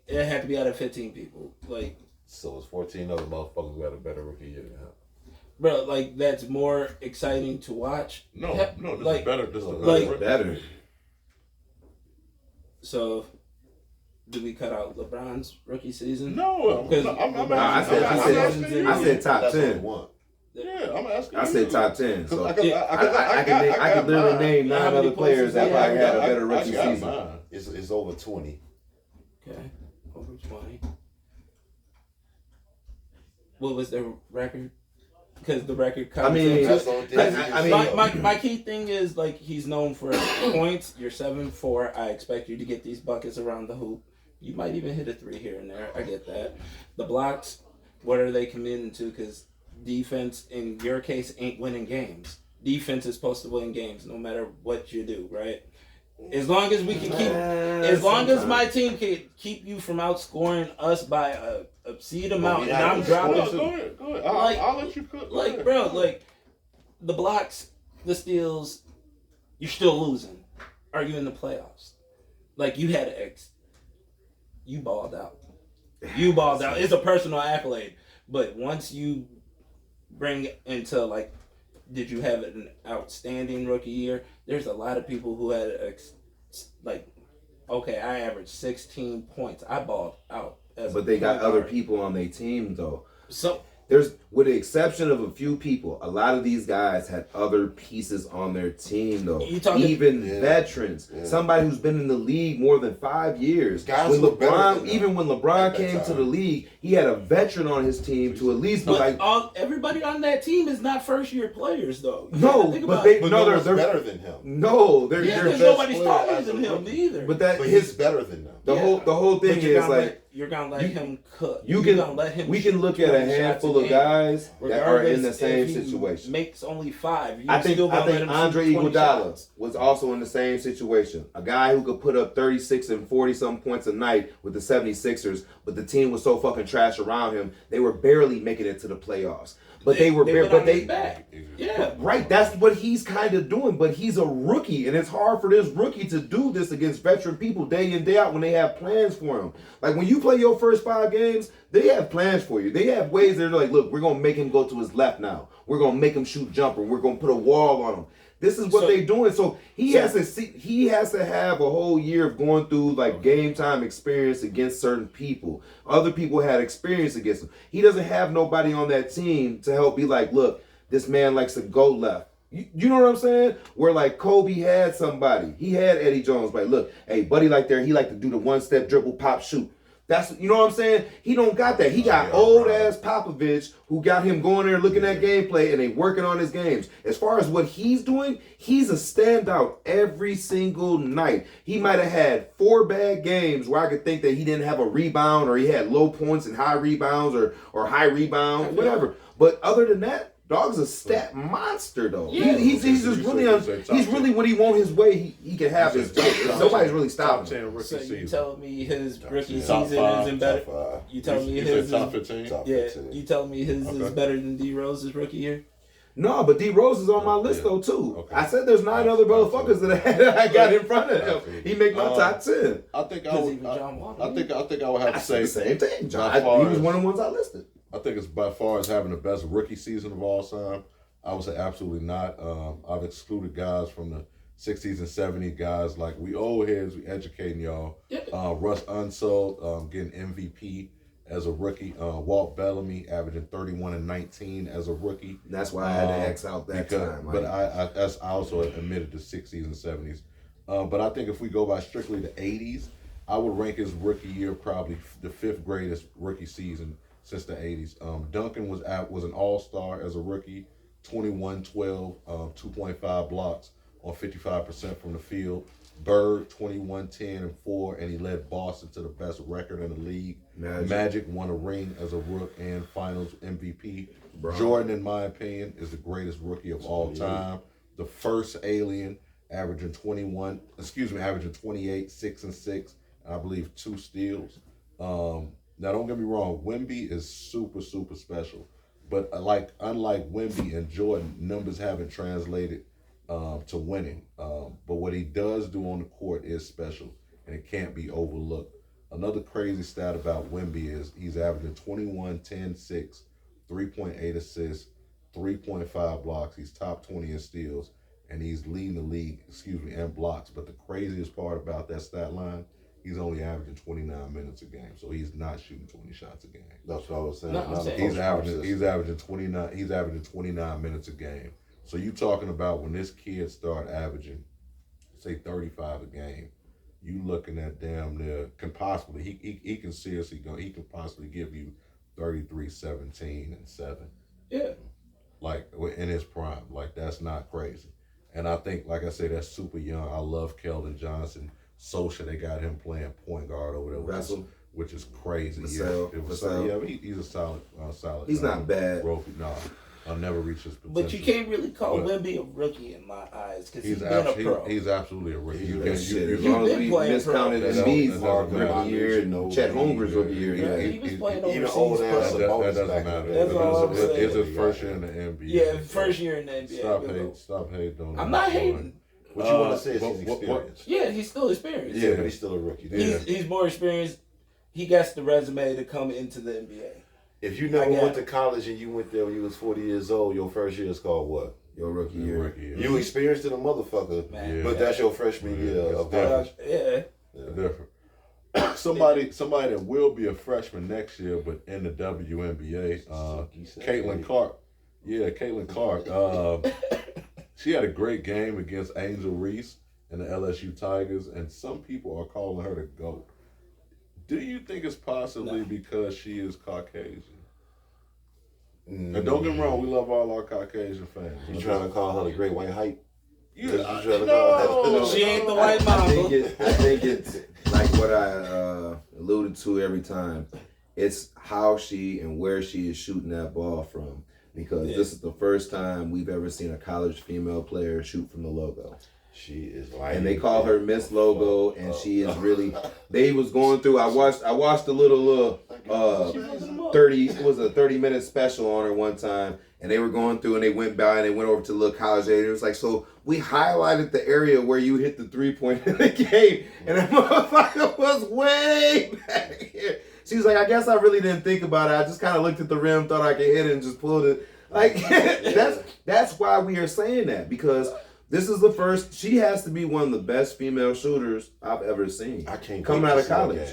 Speaker 4: it had to be out of 15 people. Like,
Speaker 5: So it's 14 other motherfuckers who had a better rookie year now.
Speaker 4: bro, like that's more exciting to watch.
Speaker 2: No,
Speaker 4: Hep-
Speaker 2: this
Speaker 4: like-
Speaker 2: is better. This is
Speaker 4: like-
Speaker 2: rookie.
Speaker 3: Better.
Speaker 4: So, do we cut out LeBron's rookie season?
Speaker 2: No,
Speaker 4: Because
Speaker 2: I'm
Speaker 3: I
Speaker 2: asking you.
Speaker 3: said top
Speaker 5: That's what
Speaker 3: 10.
Speaker 5: we want.
Speaker 2: Yeah, I'm asking
Speaker 3: I
Speaker 2: you.
Speaker 3: said top 10. So
Speaker 2: I
Speaker 3: I
Speaker 2: got
Speaker 3: can literally
Speaker 2: mine.
Speaker 3: name
Speaker 4: How
Speaker 3: 9
Speaker 4: many
Speaker 3: other players
Speaker 4: places
Speaker 3: that
Speaker 4: do you
Speaker 3: probably
Speaker 4: have?
Speaker 3: had a better
Speaker 2: I
Speaker 3: rookie
Speaker 2: got
Speaker 3: season.
Speaker 2: mine.
Speaker 5: It's over 20.
Speaker 4: Okay, over 20. What was the record? Because the record
Speaker 3: I mean,
Speaker 5: That's the only thing.
Speaker 3: I mean,
Speaker 4: my key thing is like he's known for points. You're 7-4. I expect you to get these buckets around the hoop. You might even hit a 3 here and there. I get that. The blocks, what are they committing to? Because defense, in your case, ain't winning games. Defense is supposed to win games no matter what you do, right? As long as we can keep, as long as my team can keep you from outscoring us by a obscene amount, and I'm dropping.
Speaker 2: Go ahead. I'll let you cook. Go
Speaker 4: Like,
Speaker 2: ahead.
Speaker 4: bro, like the blocks, the steals, you're still losing. Are you in the playoffs? Like you had you balled out. You balled out. It's a personal accolade, but once you bring into like, did you have an outstanding rookie year? There's a lot of people who had okay, I averaged 16 points. I balled out.
Speaker 3: but they got other people on their team though.
Speaker 4: So
Speaker 3: with the exception of a few people, a lot of these guys had other pieces on their team though. Even veterans, somebody who's been in the league more than 5 years.
Speaker 5: Guys
Speaker 3: when
Speaker 5: look better
Speaker 3: LeBron,
Speaker 5: than
Speaker 3: even when LeBron came to the league, he had a veteran on his team to at least be like.
Speaker 4: Everybody on that team is not first year players though.
Speaker 3: No, but they're
Speaker 5: better than him.
Speaker 3: No, they're
Speaker 4: because
Speaker 3: best
Speaker 4: nobody's
Speaker 3: player
Speaker 4: taller
Speaker 3: as a
Speaker 4: than him
Speaker 3: rookie.
Speaker 4: either.
Speaker 3: But
Speaker 5: he's better than them.
Speaker 3: The whole thing is like.
Speaker 4: You're gonna let him cook.
Speaker 3: We can look at a handful of guys that are in the same situation.
Speaker 4: Makes only 5.
Speaker 3: I think Andre Iguodala was also in the same situation. A guy who could put up 36 and 40 some points a night with the 76ers, but the team was so fucking trash around him, they were barely making it to the playoffs. But they were
Speaker 4: back. Yeah.
Speaker 3: Right, that's what he's kind of doing, but he's a rookie, and it's hard for this rookie to do this against veteran people day in, day out when they have plans for him. Like, when you play your first 5 games, they have plans for you. They have ways they're like, look, we're going to make him go to his left now. We're going to make him shoot jumper. We're going to put a wall on him. This is what they're doing. So he has to have a whole year of going through like game time experience against certain people. Other people had experience against him. He doesn't have nobody on that team to help be like, look, this man likes to go left. You know what I'm saying? Where like Kobe had somebody. He had Eddie Jones. Like, look, hey, buddy, like there, he like to do the 1-step dribble, pop, shoot. That's, you know what I'm saying? He don't got that. He got old ass Popovich who got him going there looking at gameplay and they working on his games. As far as what he's doing, he's a standout every single night. He might have had 4 bad games where I could think that he didn't have a rebound or he had low points and high rebounds or high rebounds, whatever. But other than that, Dog's a stat monster though.
Speaker 4: Yeah.
Speaker 3: He's just really he's really when he want his way, he can have his way. Nobody's really stopping him.
Speaker 4: So you telling me his rookie season isn't better? You telling me his
Speaker 2: top 15?
Speaker 4: Yeah. You telling me his is better than D Rose's rookie year?
Speaker 3: No, but D Rose is on my list though too. Okay. I said there's 9 other motherfuckers that I got in front of him. He make my top 10.
Speaker 2: I think I would have to say
Speaker 3: the same thing. John, he was one of the ones I listed.
Speaker 2: I think it's by far as having the best rookie season of all time. I would say absolutely not. I've excluded guys from the 60s and 70s, guys like we old heads, we educating y'all. Yeah. Russ Unsold getting MVP as a rookie. Walt Bellamy averaging 31 and 19 as a rookie.
Speaker 3: That's why I had to X out that time.
Speaker 2: But I also admitted the 60s and 70s. But I think if we go by strictly the 80s, I would rank his rookie year probably the 5th greatest rookie season since the 80s. Duncan was an all-star as a rookie, 21-12, 2.5 blocks on 55% from the field. Bird, 21-10-4, and he led Boston to the best record in the league. Magic won a ring as a rook and finals MVP. Jordan, in my opinion, is the greatest rookie of all time. The first alien, averaging 28, 6 and 6, and I believe 2 steals. Now, don't get me wrong, Wemby is super, super special. But unlike Wemby and Jordan, numbers haven't translated to winning. But what he does do on the court is special, and it can't be overlooked. Another crazy stat about Wemby is he's averaging 21, 10, 6, 3.8 assists, 3.5 blocks. He's top 20 in steals, and he's leading the league, in blocks. But the craziest part about that stat line, he's only averaging 29 minutes a game, so he's not shooting 20 shots a game.
Speaker 5: That's what I was saying.
Speaker 2: He's averaging 29. He's averaging 29 minutes a game. So you talking about when this kid start averaging, say 35 a game, you looking at damn near can possibly he can seriously go. He can possibly give you 33, 17, and 7.
Speaker 4: Yeah.
Speaker 2: Like in his prime, like that's not crazy. And I think, like I said, that's super young. I love Keldon Johnson. Socha, they got him playing point guard over there, which is crazy. He's a solid.
Speaker 3: He's not bad.
Speaker 2: No, I'll never reach his potential.
Speaker 4: But you can't really call Wemby a rookie in my eyes because he's been a pro.
Speaker 2: He's absolutely a rookie.
Speaker 3: As long as we miscounted Embiid's rookie year and Chet Holmgren's rookie year.
Speaker 4: He was playing overseas.
Speaker 2: That doesn't matter.
Speaker 4: That's all I'm saying.
Speaker 2: It's his first year in the NBA.
Speaker 4: Yeah, first year in the NBA.
Speaker 2: Stop hating.
Speaker 4: I'm not hating.
Speaker 5: What you want to say is he's experienced.
Speaker 4: Yeah, he's still experienced.
Speaker 5: Yeah, but he's still a rookie.
Speaker 4: He's more experienced. He gets the resume to come into the NBA.
Speaker 5: If you never went to college and you went there when you was 40 years old, your first year is called what? Your rookie year. You experienced it a motherfucker, but that's your freshman year of college.
Speaker 4: Yeah.
Speaker 2: Different. somebody that will be a freshman next year, but in the WNBA, Caitlin Clark. Yeah, Caitlin Clark. She had a great game against Angel Reese and the LSU Tigers, and some people are calling her the GOAT. Do you think it's possibly because she is Caucasian? And don't get me wrong, we love all our Caucasian fans.
Speaker 5: You trying to call her the Great White Hype?
Speaker 2: No.
Speaker 4: She ain't the white mama.
Speaker 3: I think it's like what I alluded to every time. It's how she and where she is shooting that ball from. Because this is the first time we've ever seen a college female player shoot from the logo.
Speaker 5: She is like,
Speaker 3: and they call her Miss Logo, and she is really. They was going through. I watched a little 30-minute special on her one time, and they were going through, and they went by and they went over to the little college area. It was like, so we highlighted the area where you hit the 3-point in the game, and that motherfucker was way back here. She was like, I guess I really didn't think about it. I just kind of looked at the rim, thought I could hit it, and just pulled it. Like that's why we are saying that, because this is the first. She has to be one of the best female shooters I've ever seen.
Speaker 5: I can't
Speaker 3: coming out of college.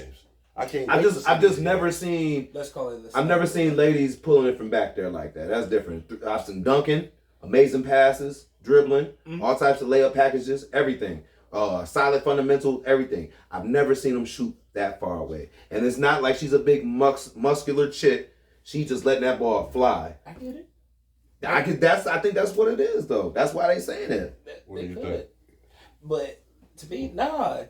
Speaker 5: I can't.
Speaker 3: I've just never seen.
Speaker 4: Let's call it this.
Speaker 3: I've never seen ladies pulling it from back there like that. That's different. I've seen dunking, amazing passes, dribbling, all types of layup packages, everything. Solid fundamental, everything. I've never seen them shoot that far away. And it's not like she's a big muscular chick. She's just letting that ball fly.
Speaker 4: I get it.
Speaker 3: I think that's what it is, though. That's why they saying it.
Speaker 2: What do you think?
Speaker 4: But to me, no,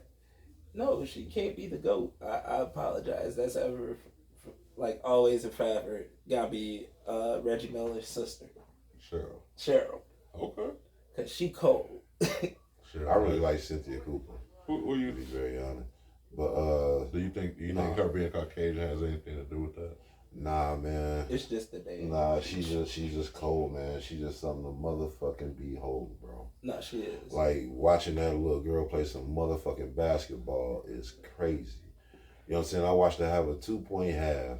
Speaker 4: she can't be the GOAT. I apologize. That's ever, like, always and forever, gotta be Reggie Miller's sister, Cheryl.
Speaker 2: Okay.
Speaker 4: Cause she cold.
Speaker 5: I really like Cynthia Cooper.
Speaker 2: Who you?
Speaker 5: To be very honest, but
Speaker 2: Do you think her being Caucasian has anything to do with that?
Speaker 5: Nah, man.
Speaker 4: It's just the name.
Speaker 5: Nah, she's just cold, man. She's just something to motherfucking behold, bro.
Speaker 4: No, she is.
Speaker 5: Like, watching that little girl play some motherfucking basketball is crazy. You know what I'm saying? I watched her have a 2-point half.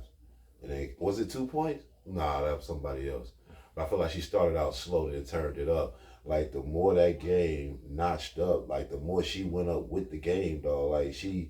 Speaker 5: And was it 2 points? Nah, that was somebody else. But I feel like she started out slow and turned it up. Like, the more that game notched up, like, the more she went up with the game, dog. Like, she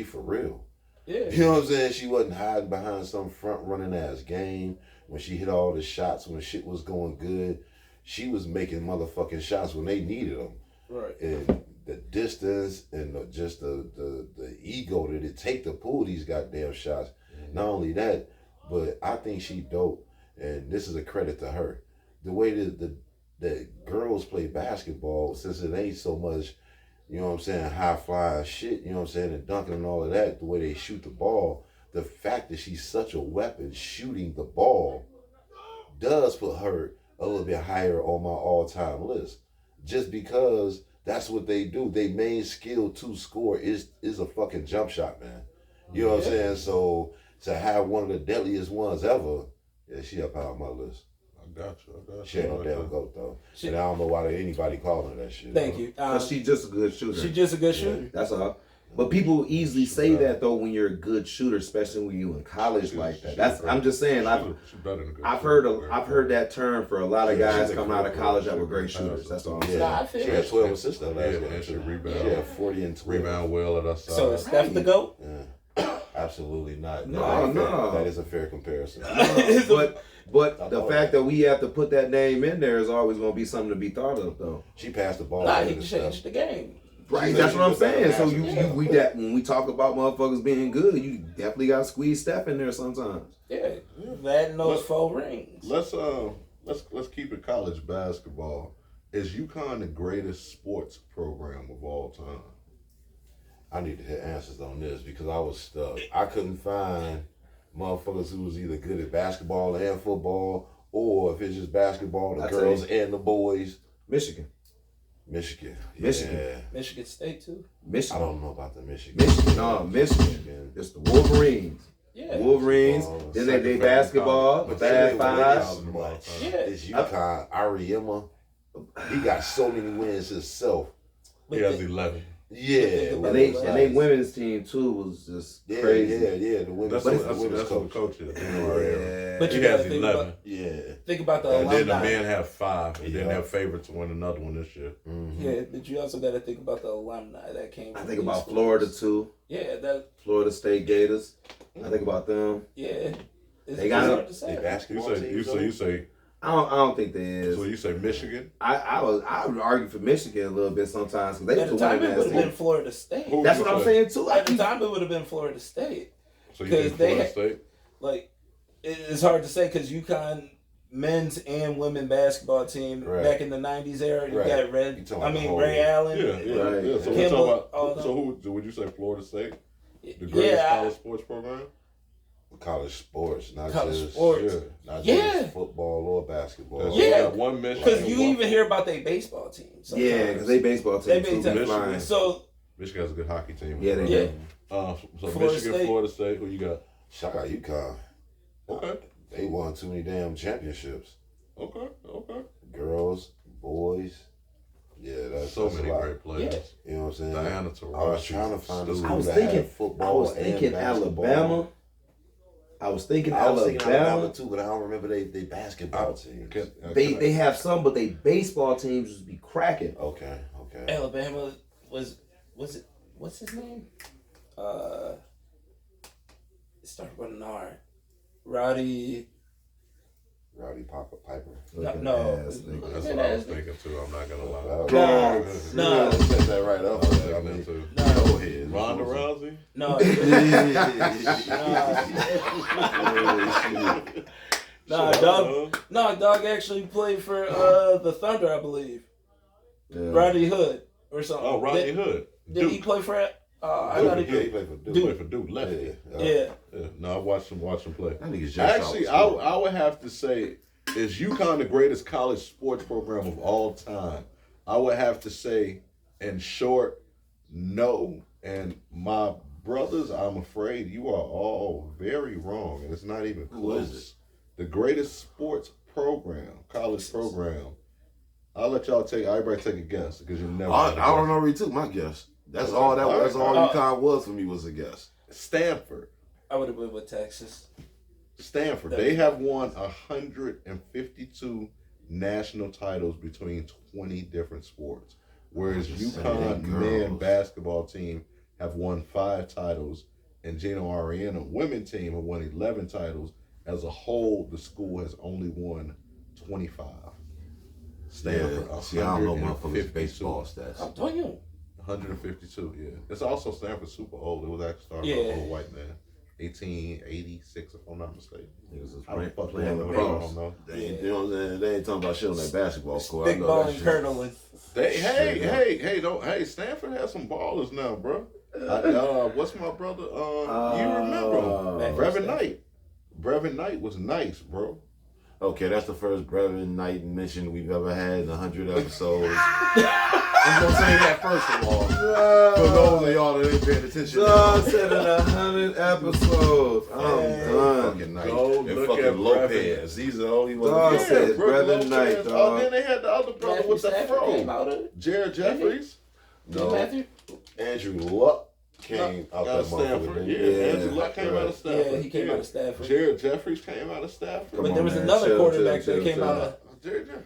Speaker 5: for real.
Speaker 4: Yeah.
Speaker 5: You know what I'm saying? She wasn't hiding behind some front running ass game. When she hit all the shots, when shit was going good, she was making motherfucking shots when they needed them.
Speaker 4: Right.
Speaker 5: And the distance and the ego that it take to pull these goddamn shots. Mm-hmm. Not only that, but I think she dope, and this is a credit to her. The way that the girls play basketball, since it ain't so much, you know what I'm saying, high flying shit, you know what I'm saying, and dunking and all of that, the way they shoot the ball, the fact that she's such a weapon shooting the ball does put her a little bit higher on my all-time list. Just because that's what they do. Their main skill to score is a fucking jump shot, man. You know what I'm saying? So to have one of the deadliest ones ever, yeah, she up high on my list.
Speaker 2: I got you.
Speaker 5: She ain't no damn GOAT, though. And I don't know why anybody calling her that shit.
Speaker 4: Thank you.
Speaker 3: Because she's just a good shooter.
Speaker 4: She's just a good shooter.
Speaker 3: That's all. But people easily say that, though, when you're a good shooter, especially when you're in college like that. I'm just saying. I've heard that term for a lot of guys coming out of college that were great shooters. That's all I'm saying.
Speaker 4: Nah, I feel
Speaker 5: She had 12 assists that last
Speaker 2: Yeah,
Speaker 5: game.
Speaker 2: and she rebound.
Speaker 5: She had 40 and 12.
Speaker 2: Rebound well at us.
Speaker 4: So is Steph the GOAT?
Speaker 5: Yeah. Absolutely not.
Speaker 3: No.
Speaker 5: That is a fair comparison.
Speaker 3: But the fact that we have to put that name in there is always going to be something to be thought of, though.
Speaker 5: She passed the ball.
Speaker 4: Nah, he can change the game.
Speaker 3: Right, that's what I'm saying. So when we talk about motherfuckers being good, you definitely got to squeeze Steph in there sometimes.
Speaker 4: Yeah, that and those 4 rings.
Speaker 2: Let's keep it college basketball. Is UConn the greatest sports program of all time?
Speaker 5: I need to hear answers on this because I was stuck. I couldn't find motherfuckers who was either good at basketball and football, or if it's just basketball, the girls and the boys.
Speaker 3: Michigan.
Speaker 5: Michigan.
Speaker 4: Michigan State too.
Speaker 5: I don't know about the Michigan.
Speaker 3: Michigan. It's the Wolverines.
Speaker 4: Yeah.
Speaker 3: Wolverines. Then they basketball, Fast Fives.
Speaker 5: Yeah. It's UConn. Ariema. He got so many wins himself.
Speaker 2: He has 11.
Speaker 5: Yeah,
Speaker 3: And they women's team too was just crazy.
Speaker 5: Yeah. The women's.
Speaker 2: That's what coach is.
Speaker 3: Yeah.
Speaker 4: But
Speaker 2: He
Speaker 4: you
Speaker 2: has
Speaker 4: gotta think
Speaker 2: 11.
Speaker 4: about,
Speaker 5: Yeah.
Speaker 4: think about the
Speaker 2: And then
Speaker 4: alumni.
Speaker 2: the men have 5, and then
Speaker 5: Yeah.
Speaker 2: they're favored to win another one this year.
Speaker 5: Mm-hmm.
Speaker 4: Yeah, but you also got to think about the alumni that came.
Speaker 3: I
Speaker 4: from
Speaker 3: think
Speaker 4: these
Speaker 3: about
Speaker 4: schools.
Speaker 3: Florida too.
Speaker 4: Yeah, that.
Speaker 3: Florida State Gators. I think about them.
Speaker 4: Yeah,
Speaker 3: They got
Speaker 4: hard
Speaker 3: it.
Speaker 4: to say.
Speaker 5: They basketball
Speaker 2: You say.
Speaker 3: I don't think there is.
Speaker 2: So you say Michigan?
Speaker 3: I would argue for Michigan a little bit sometimes because they
Speaker 4: At the
Speaker 3: was
Speaker 4: time,
Speaker 3: winning
Speaker 4: it would
Speaker 3: that
Speaker 4: have been
Speaker 3: team.
Speaker 4: Florida State.
Speaker 2: Who-
Speaker 3: That's what I'm saying too.
Speaker 4: At the time, it would have been Florida State.
Speaker 2: So you
Speaker 4: 'Cause
Speaker 2: think
Speaker 4: they
Speaker 2: Florida
Speaker 4: had-
Speaker 2: State?
Speaker 4: Like, it's hard to say because UConn men's and women basketball team
Speaker 5: Right.
Speaker 4: back in the '90s era. You
Speaker 5: Right.
Speaker 4: got
Speaker 5: You
Speaker 4: Red.
Speaker 5: talking
Speaker 4: I
Speaker 5: about the
Speaker 4: mean
Speaker 5: whole-
Speaker 4: Ray Allen.
Speaker 2: Yeah.
Speaker 3: Right.
Speaker 2: So we're
Speaker 4: Kimball,
Speaker 2: talking
Speaker 4: all
Speaker 2: about.
Speaker 4: them.
Speaker 2: So would you say Florida State, the greatest
Speaker 4: Yeah.
Speaker 2: college sports program?
Speaker 5: College sports, not
Speaker 4: College
Speaker 5: just
Speaker 4: sports.
Speaker 5: not
Speaker 4: Yeah.
Speaker 5: just football or basketball.
Speaker 4: Yeah.
Speaker 2: We got one Michigan.
Speaker 4: Because you
Speaker 2: one-
Speaker 4: even hear about their baseball team. sometimes.
Speaker 3: Yeah, because they baseball
Speaker 4: They
Speaker 3: team too
Speaker 4: baseball
Speaker 3: be
Speaker 2: team.
Speaker 3: flying.
Speaker 4: So
Speaker 2: Michigan has a good hockey team.
Speaker 3: Yeah, they
Speaker 4: Yeah.
Speaker 3: do.
Speaker 2: So
Speaker 4: Florida
Speaker 2: Michigan,
Speaker 4: State.
Speaker 2: Florida State. Who you got?
Speaker 5: Shout out UConn.
Speaker 2: Okay.
Speaker 5: They won too many damn championships.
Speaker 2: Okay.
Speaker 5: Girls, boys. Yeah, that's
Speaker 2: So
Speaker 5: that's
Speaker 2: many
Speaker 5: a lot.
Speaker 2: great players.
Speaker 5: You know what I'm saying?
Speaker 2: Diana
Speaker 5: I was
Speaker 2: Taurasi.
Speaker 5: trying to find a
Speaker 2: Stu.
Speaker 5: school
Speaker 3: I was
Speaker 5: that
Speaker 3: thinking-
Speaker 5: had football and basketball.
Speaker 3: Alabama. I was thinking
Speaker 5: Alabama
Speaker 3: Alabama.
Speaker 5: too, but I don't remember they basketball teams.
Speaker 3: They have some, but they baseball teams just be cracking.
Speaker 5: Okay.
Speaker 4: Alabama was it? What's his name? It started with an R. Rowdy.
Speaker 5: Rowdy Piper.
Speaker 4: No.
Speaker 2: That's what I was thinking too. I'm not gonna lie.
Speaker 4: No.
Speaker 5: Set that right up.
Speaker 2: I
Speaker 5: I
Speaker 2: mean,
Speaker 5: mean,
Speaker 2: too.
Speaker 4: No.
Speaker 5: go ahead.
Speaker 2: Ronda Rousey.
Speaker 4: No. Nah, dog. No, dog actually played for the Thunder, I believe.
Speaker 3: Yeah.
Speaker 4: Rodney Hood or something.
Speaker 2: Oh, Rodney Hood.
Speaker 4: Did he play for? I thought he
Speaker 5: Yeah, he
Speaker 4: played.
Speaker 5: played for Duke.
Speaker 2: Duke. Play for Duke. Lefty.
Speaker 4: Yeah.
Speaker 2: Yeah. No, I watched him play.
Speaker 5: That nigga's just
Speaker 2: Actually,
Speaker 5: out.
Speaker 2: I would have to say, is UConn the greatest college sports program of all time? I would have to say, in short, no. And my brothers, I'm afraid you are all very wrong, and it's not even close.
Speaker 5: Who is it?
Speaker 2: The greatest sports program, college program. I'll let y'all everybody take a guess because you never.
Speaker 5: I don't already took my guess. That's all that's all UConn was for me was a guess.
Speaker 2: Stanford.
Speaker 4: I would have been with Texas.
Speaker 2: Stanford. They have won 152 national titles between 20 different sports, whereas UConn men basketball team have won 5 titles, and Gino Ariana women team have won 11 titles. As a whole, the school has only won 25. Stanford.
Speaker 5: Yeah. See, I don't know motherfuckers
Speaker 2: 152.
Speaker 5: baseball stats.
Speaker 4: I'm telling you.
Speaker 2: 152, yeah. It's also Stanford super old. It was actually started by an old white man. 1886, if I'm not mistaken.
Speaker 5: Niggas was
Speaker 2: I don't fuck
Speaker 5: playing
Speaker 2: with
Speaker 5: lacrosse.
Speaker 2: I don't know.
Speaker 5: They ain't, you know what I'm saying? They ain't talking about shit on that basketball court. I
Speaker 4: Stick
Speaker 5: know
Speaker 4: ball
Speaker 5: that
Speaker 4: and
Speaker 5: shit.
Speaker 4: curdling.
Speaker 2: Hey, Stanford has some ballers now, bro. What's my brother? You remember him? Brevin Knight. Brevin Knight was nice, bro.
Speaker 5: Okay, that's the first Brevin Knight mention we've ever had in 100 episodes. I'm gonna say that first of all. For those of y'all that ain't paying attention.
Speaker 3: John said in 100 episodes. I'm done.
Speaker 5: Fucking Knight
Speaker 2: Go
Speaker 5: and
Speaker 2: look
Speaker 5: fucking
Speaker 2: at
Speaker 5: Lopez. These are the only ones.
Speaker 3: Dog
Speaker 5: Yeah.
Speaker 3: said
Speaker 2: Brooke
Speaker 3: Brevin
Speaker 2: Lopez.
Speaker 3: Knight,
Speaker 2: Oh,
Speaker 3: dog.
Speaker 2: then they had the other brother with the
Speaker 4: Stafford came
Speaker 2: fro.
Speaker 4: out of it.
Speaker 2: Jared Jeffries.
Speaker 5: No.
Speaker 4: Matthew?
Speaker 5: Andrew Luck came out that
Speaker 2: Stanford.
Speaker 5: motherfucker.
Speaker 2: Yeah, Andrew Luck came out of Stanford.
Speaker 4: Yeah, he came out of Stafford.
Speaker 2: Jared Jeffries came out of Stanford.
Speaker 3: Come
Speaker 4: But
Speaker 3: on,
Speaker 4: there was
Speaker 3: man.
Speaker 4: another
Speaker 3: Chill,
Speaker 4: quarterback
Speaker 3: chill,
Speaker 4: that came
Speaker 3: chill.
Speaker 4: out of.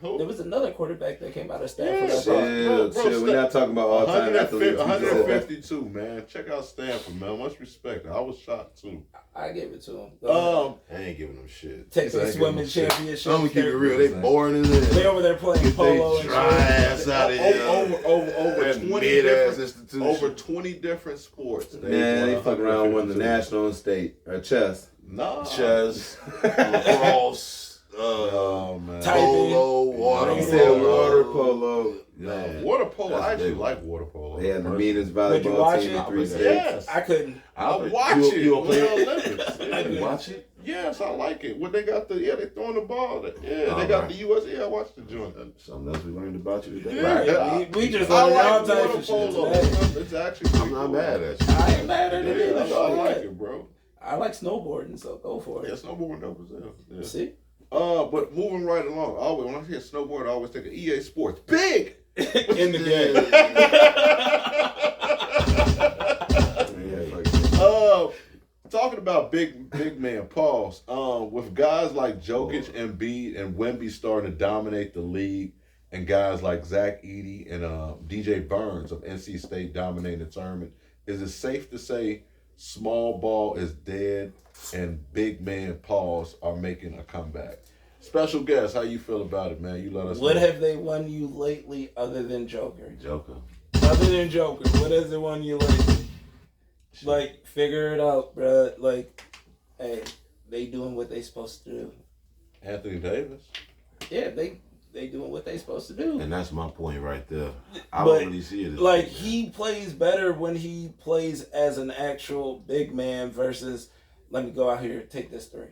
Speaker 2: Who?
Speaker 4: There was another quarterback that came out of Stanford.
Speaker 2: Yeah,
Speaker 4: I
Speaker 3: Chill,
Speaker 4: thought.
Speaker 3: chill. We're not talking about all-time athletes.
Speaker 2: 152, man. Check out Stanford, man. Much respect. I was shocked too.
Speaker 4: I gave it to him.
Speaker 5: I ain't giving them shit.
Speaker 4: Texas Women's Championship.
Speaker 5: I'm gonna keep it real. They boring as
Speaker 4: They
Speaker 5: hell.
Speaker 4: over there playing
Speaker 5: Get
Speaker 4: polo
Speaker 5: they
Speaker 4: and
Speaker 5: dry
Speaker 4: shit.
Speaker 5: ass out of here.
Speaker 2: Over
Speaker 5: That
Speaker 2: 20
Speaker 5: mid-ass
Speaker 2: different,
Speaker 5: institution.
Speaker 2: over 20 different sports.
Speaker 3: Man, they fuck around won the
Speaker 2: 152.
Speaker 3: national and state or chess.
Speaker 2: Nah.
Speaker 5: chess, lacrosse,
Speaker 2: Oh man.
Speaker 5: polo, water
Speaker 3: He said
Speaker 5: polo.
Speaker 3: water polo.
Speaker 2: Yeah, water polo.
Speaker 5: That's
Speaker 2: I actually
Speaker 5: big.
Speaker 2: like water polo.
Speaker 3: They had the
Speaker 2: personally.
Speaker 3: meanest
Speaker 4: Would you
Speaker 3: volleyball
Speaker 4: watch
Speaker 3: team
Speaker 4: it?
Speaker 3: in 3 states.
Speaker 2: Yes.
Speaker 4: I couldn't.
Speaker 2: I watch
Speaker 5: You-
Speaker 2: it.
Speaker 5: you
Speaker 2: on
Speaker 5: play
Speaker 2: the
Speaker 5: it?
Speaker 2: Olympics. Yeah.
Speaker 5: You watch it?
Speaker 2: Yes, I like it. When they got they throwing the ball. They
Speaker 5: All
Speaker 2: got
Speaker 5: right.
Speaker 2: the US. Yeah, I watched the joint.
Speaker 5: Something else we learned about you today.
Speaker 2: Yeah.
Speaker 4: We just
Speaker 2: I
Speaker 4: learned all
Speaker 2: like
Speaker 4: types
Speaker 2: water
Speaker 4: of shit
Speaker 2: polo.
Speaker 4: today.
Speaker 2: It's actually
Speaker 5: I'm
Speaker 2: pretty
Speaker 5: not
Speaker 2: cool.
Speaker 5: mad at you.
Speaker 4: I ain't mad at it
Speaker 2: Yeah,
Speaker 4: either.
Speaker 2: I like
Speaker 4: Shit.
Speaker 2: it, bro.
Speaker 4: I like snowboarding, so go for
Speaker 2: Yeah,
Speaker 4: it.
Speaker 2: snowboarding dope as hell. Yeah.
Speaker 4: See?
Speaker 2: But moving right along, when I hear snowboard, I always think of EA Sports. Big
Speaker 4: In the game.
Speaker 2: talking about big man, pause. With guys like Jokic, Embiid, and Wemby starting to dominate the league, and guys like Zach Edey and DJ Burns of NC State dominating the tournament, is it safe to say small ball is dead and big man pause are making a comeback? Special guest, how you feel about it, man? You let us
Speaker 4: What
Speaker 2: know.
Speaker 4: have they won you lately other than Joker?
Speaker 5: Joker.
Speaker 4: Other than Joker, what has it won you lately? Like, figure it out, bruh. Like, hey, they doing what they supposed to do.
Speaker 2: Anthony Davis.
Speaker 4: Yeah, they doing what they supposed to do.
Speaker 5: And that's my point right there. I
Speaker 4: But,
Speaker 5: don't really see it as
Speaker 4: like,
Speaker 5: big man.
Speaker 4: he plays better when he plays as an actual big man versus, let me go out here, take this three.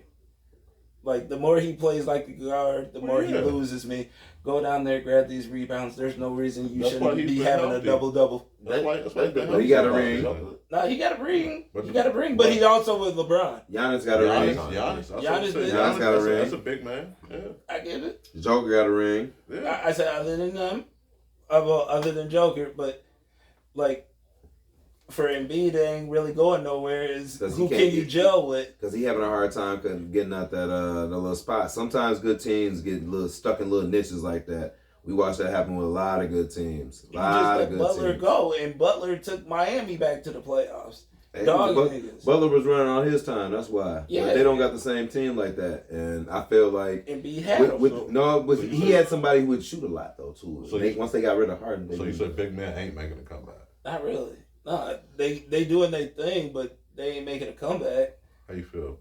Speaker 4: Like, the more he plays like the guard, the more he loses me. Go down there, grab these rebounds. There's no reason you
Speaker 2: That's why
Speaker 4: shouldn't
Speaker 2: he's
Speaker 4: be
Speaker 2: been
Speaker 4: having
Speaker 2: healthy.
Speaker 4: a double-double.
Speaker 2: That's why he's been
Speaker 3: He got a
Speaker 2: healthy.
Speaker 3: ring.
Speaker 4: No, he got a ring.
Speaker 2: But
Speaker 4: He got a ring, but he also with LeBron.
Speaker 3: Giannis got a ring.
Speaker 2: Giannis. That's what I'm
Speaker 4: Giannis
Speaker 2: saying.
Speaker 4: did.
Speaker 3: Giannis got a ring.
Speaker 2: That's a big man. Yeah.
Speaker 4: I get it.
Speaker 3: Joker got a ring.
Speaker 2: Yeah.
Speaker 4: I said other than them, other than Joker, but like for Embiid, they ain't really going nowhere. Is
Speaker 3: 'Cause
Speaker 4: who
Speaker 3: he
Speaker 4: can
Speaker 3: can't
Speaker 4: you
Speaker 3: get-
Speaker 4: gel with?
Speaker 3: Because he having a hard time getting out that the little spot. Sometimes good teams get stuck in little niches like that. We watched that happen with a lot of good teams. A
Speaker 4: You
Speaker 3: lot
Speaker 4: just
Speaker 3: of
Speaker 4: let
Speaker 3: good
Speaker 4: Butler
Speaker 3: teams.
Speaker 4: go, and Butler took Miami back to the playoffs.
Speaker 3: Hey,
Speaker 4: Dog
Speaker 3: but
Speaker 4: niggas.
Speaker 3: Butler was running on his time. That's why.
Speaker 4: Yeah.
Speaker 3: But they don't got the same team like that. And I feel like
Speaker 4: Embiid had him.
Speaker 3: but he had somebody who would shoot a lot though too.
Speaker 2: So
Speaker 3: Once they got rid of Harden, they
Speaker 2: So you said big man ain't making a comeback.
Speaker 4: Not really. No, they doing their thing, but they ain't making a comeback.
Speaker 2: How you feel?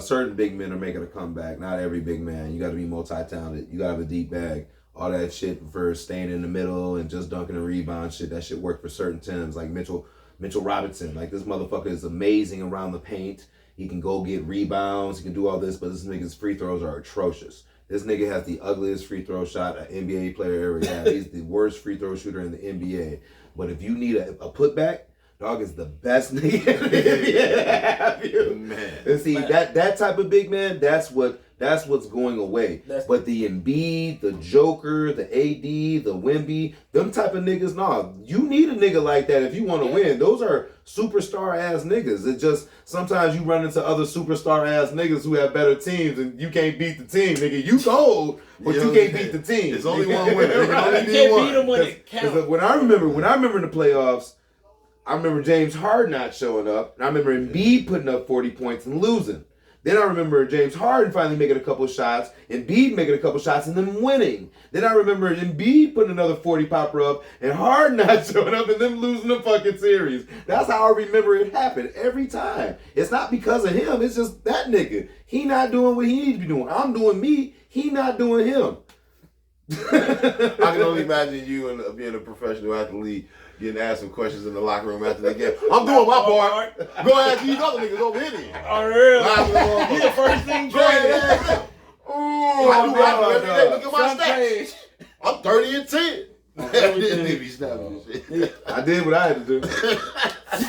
Speaker 3: certain big men are making a comeback. Not every big man. You got to be multi-talented. You got to have a deep bag. All that shit for staying in the middle and just dunking and rebound shit. That shit work for certain teams. Like Mitchell Robinson. Like this motherfucker is amazing around the paint. He can go get rebounds. He can do all this, but this nigga's free throws are atrocious. This nigga has the ugliest free throw shot an NBA player ever had. He's the worst free throw shooter in the NBA. But if you need a putback, dog is the best nigga in the NBA to have you.
Speaker 5: Man.
Speaker 3: And see, that type of big man, that's what's going away. But the Embiid, the Joker, the AD, the Wemby, them type of niggas, nah. You need a nigga like that if you want to win. Those are superstar ass niggas. It just sometimes you run into other superstar ass niggas who have better teams and you can't beat the team, nigga. You cold, but you can't beat the team.
Speaker 5: It's only one winner.
Speaker 4: You can't beat them when it counts.
Speaker 3: Because when I remember in the playoffs, I remember James Harden not showing up, and I remember Embiid putting up 40 points and losing. Then I remember James Harden finally making a couple shots, Embiid making a couple shots, and then winning. Then I remember Embiid putting another 40 popper up, and Harden not showing up, and them losing the fucking series. That's how I remember it happened every time. It's not because of him, it's just that nigga. He not doing what he needs to be doing. I'm doing me, he not doing him.
Speaker 5: I can only imagine you and being a professional athlete getting asked some questions in the locker room after the game. I'm doing my part. Go ask these other niggas over here. Then.
Speaker 4: Oh, really? He the first thing
Speaker 5: Go ahead and
Speaker 4: traded.
Speaker 5: ask them. I do every day. Look at my
Speaker 4: Front
Speaker 5: stats.
Speaker 4: page.
Speaker 5: I'm 30 and 10.
Speaker 4: Everything.
Speaker 5: They be snapping and shit.
Speaker 3: I did what I had to do.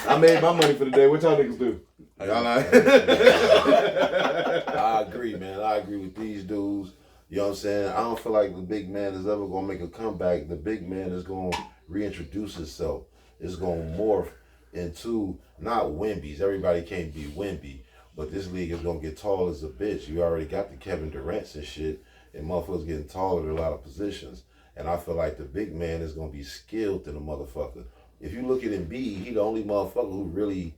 Speaker 3: I made my money for the day. What y'all niggas do?
Speaker 5: Y'all like? I agree, man. I agree with these dudes. You know what I'm saying? I don't feel like the big man is ever going to make a comeback. The big man is going to reintroduce himself. It's going to morph into not Wemby's. Everybody can't be Wemby. But this league is going to get tall as a bitch. You already got the Kevin Durant's and shit. And motherfuckers getting taller in a lot of positions. And I feel like the big man is going to be skilled than a motherfucker. If you look at Embiid, he the only motherfucker who really...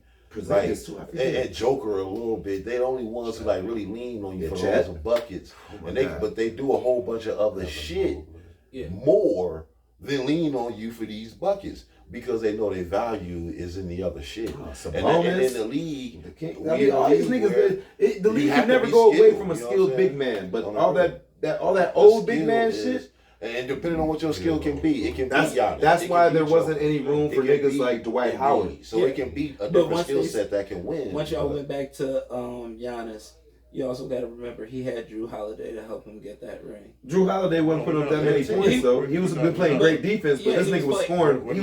Speaker 5: Like, and Joker a little bit. They the only ones who like really lean on you for those buckets, but they do a whole bunch of other shit more than lean on you for these buckets because they know their value is in the other shit. And in the league,
Speaker 3: all these niggas, the league can never go away from a skilled big man. But all that old big man shit.
Speaker 5: And depending on what your skill can be, it can be Giannis.
Speaker 3: That's why there wasn't any room for niggas like Dwight Howard.
Speaker 5: So it can be a different skill set that can win.
Speaker 4: Once y'all went back to Giannis, you also got to remember he had Drew Holiday to help him get that ring.
Speaker 3: Drew Holiday wasn't putting up that many points though. He was playing great defense, but this nigga was scoring.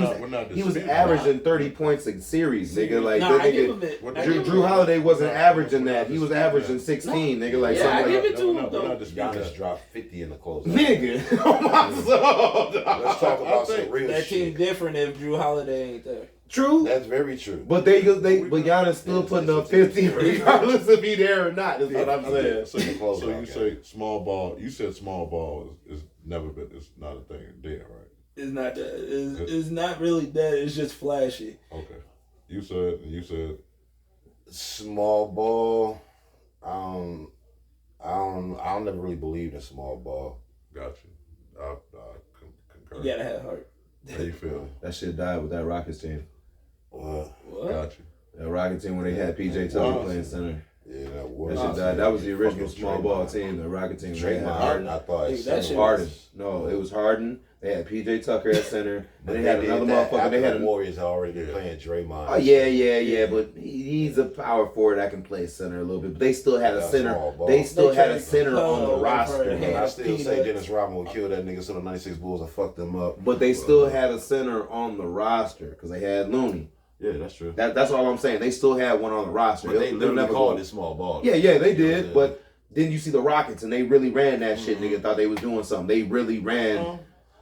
Speaker 3: He was averaging 30 points a series, nigga. Like that nigga. Drew Holiday wasn't averaging that. He was averaging 16, nigga. Like
Speaker 4: I
Speaker 3: something
Speaker 4: give
Speaker 3: like
Speaker 4: it to him though.
Speaker 5: Giannis dropped 50 in the close.
Speaker 3: Nigga, oh my soul.
Speaker 5: Let's talk about some real
Speaker 4: That
Speaker 5: shit.
Speaker 4: team different if Drew Holiday ain't there.
Speaker 3: True.
Speaker 5: That's very true.
Speaker 3: But but Giannis still putting up 50 regardless if he there or not. Is what I'm saying.
Speaker 2: So you say small ball. You said small ball is never been. It's not a thing there, right?
Speaker 4: It's not that. It's not really that. It's just flashy.
Speaker 2: Okay. You said
Speaker 5: Small ball. I don't never really believe in small ball.
Speaker 2: got you. I concur.
Speaker 4: You gotta have heart.
Speaker 2: How you feel?
Speaker 3: That shit died with that Rockets team.
Speaker 4: What?
Speaker 2: Got you.
Speaker 3: That Rockets team when they had PJ Tucker playing center.
Speaker 5: Yeah,
Speaker 3: That shit died. That was the original small ball team, the Rocket team. They had
Speaker 5: Harden, I thought.
Speaker 4: Dude, that shit
Speaker 3: Harden. No, it was Harden. They had PJ Tucker at center. Then they had another motherfucker. They had
Speaker 5: the Warriors had already been playing Draymond.
Speaker 3: Oh yeah. But he's a power forward that can play center a little bit. But they still had a center. They still had a center on the roster.
Speaker 5: I still say Dennis Rodman would kill that nigga so the 96 Bulls and fuck them up.
Speaker 3: But they still had a center on the roster because they had Looney.
Speaker 5: Yeah, that's true.
Speaker 3: That's all I'm saying. They still had one on the roster.
Speaker 5: But they literally called it small ball.
Speaker 3: Yeah, they did. Yeah. But then you see the Rockets and they really ran that shit. Nigga thought they was doing something. They really ran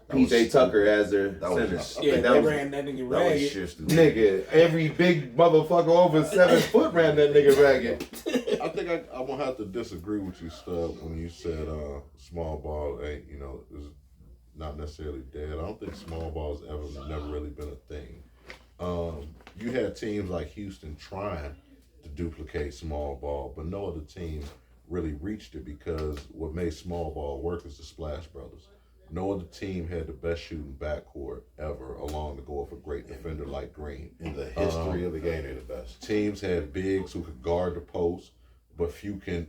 Speaker 3: PJ Tucker as their center.
Speaker 4: They ran that nigga ragged.
Speaker 3: Nigga, every big motherfucker over 7 foot ran that nigga ragged.
Speaker 2: I think I'm gonna have to disagree with you, Stub, when you said small ball ain't is not necessarily dead. I don't think small ball's never really been a thing. You had teams like Houston trying to duplicate small ball, but no other team really reached it because what made small ball work is the Splash Brothers. No other team had the best shooting backcourt ever, along to go with a great defender like Green.
Speaker 5: In the history of the game, they're the best.
Speaker 2: Teams had bigs who could guard the post, but few can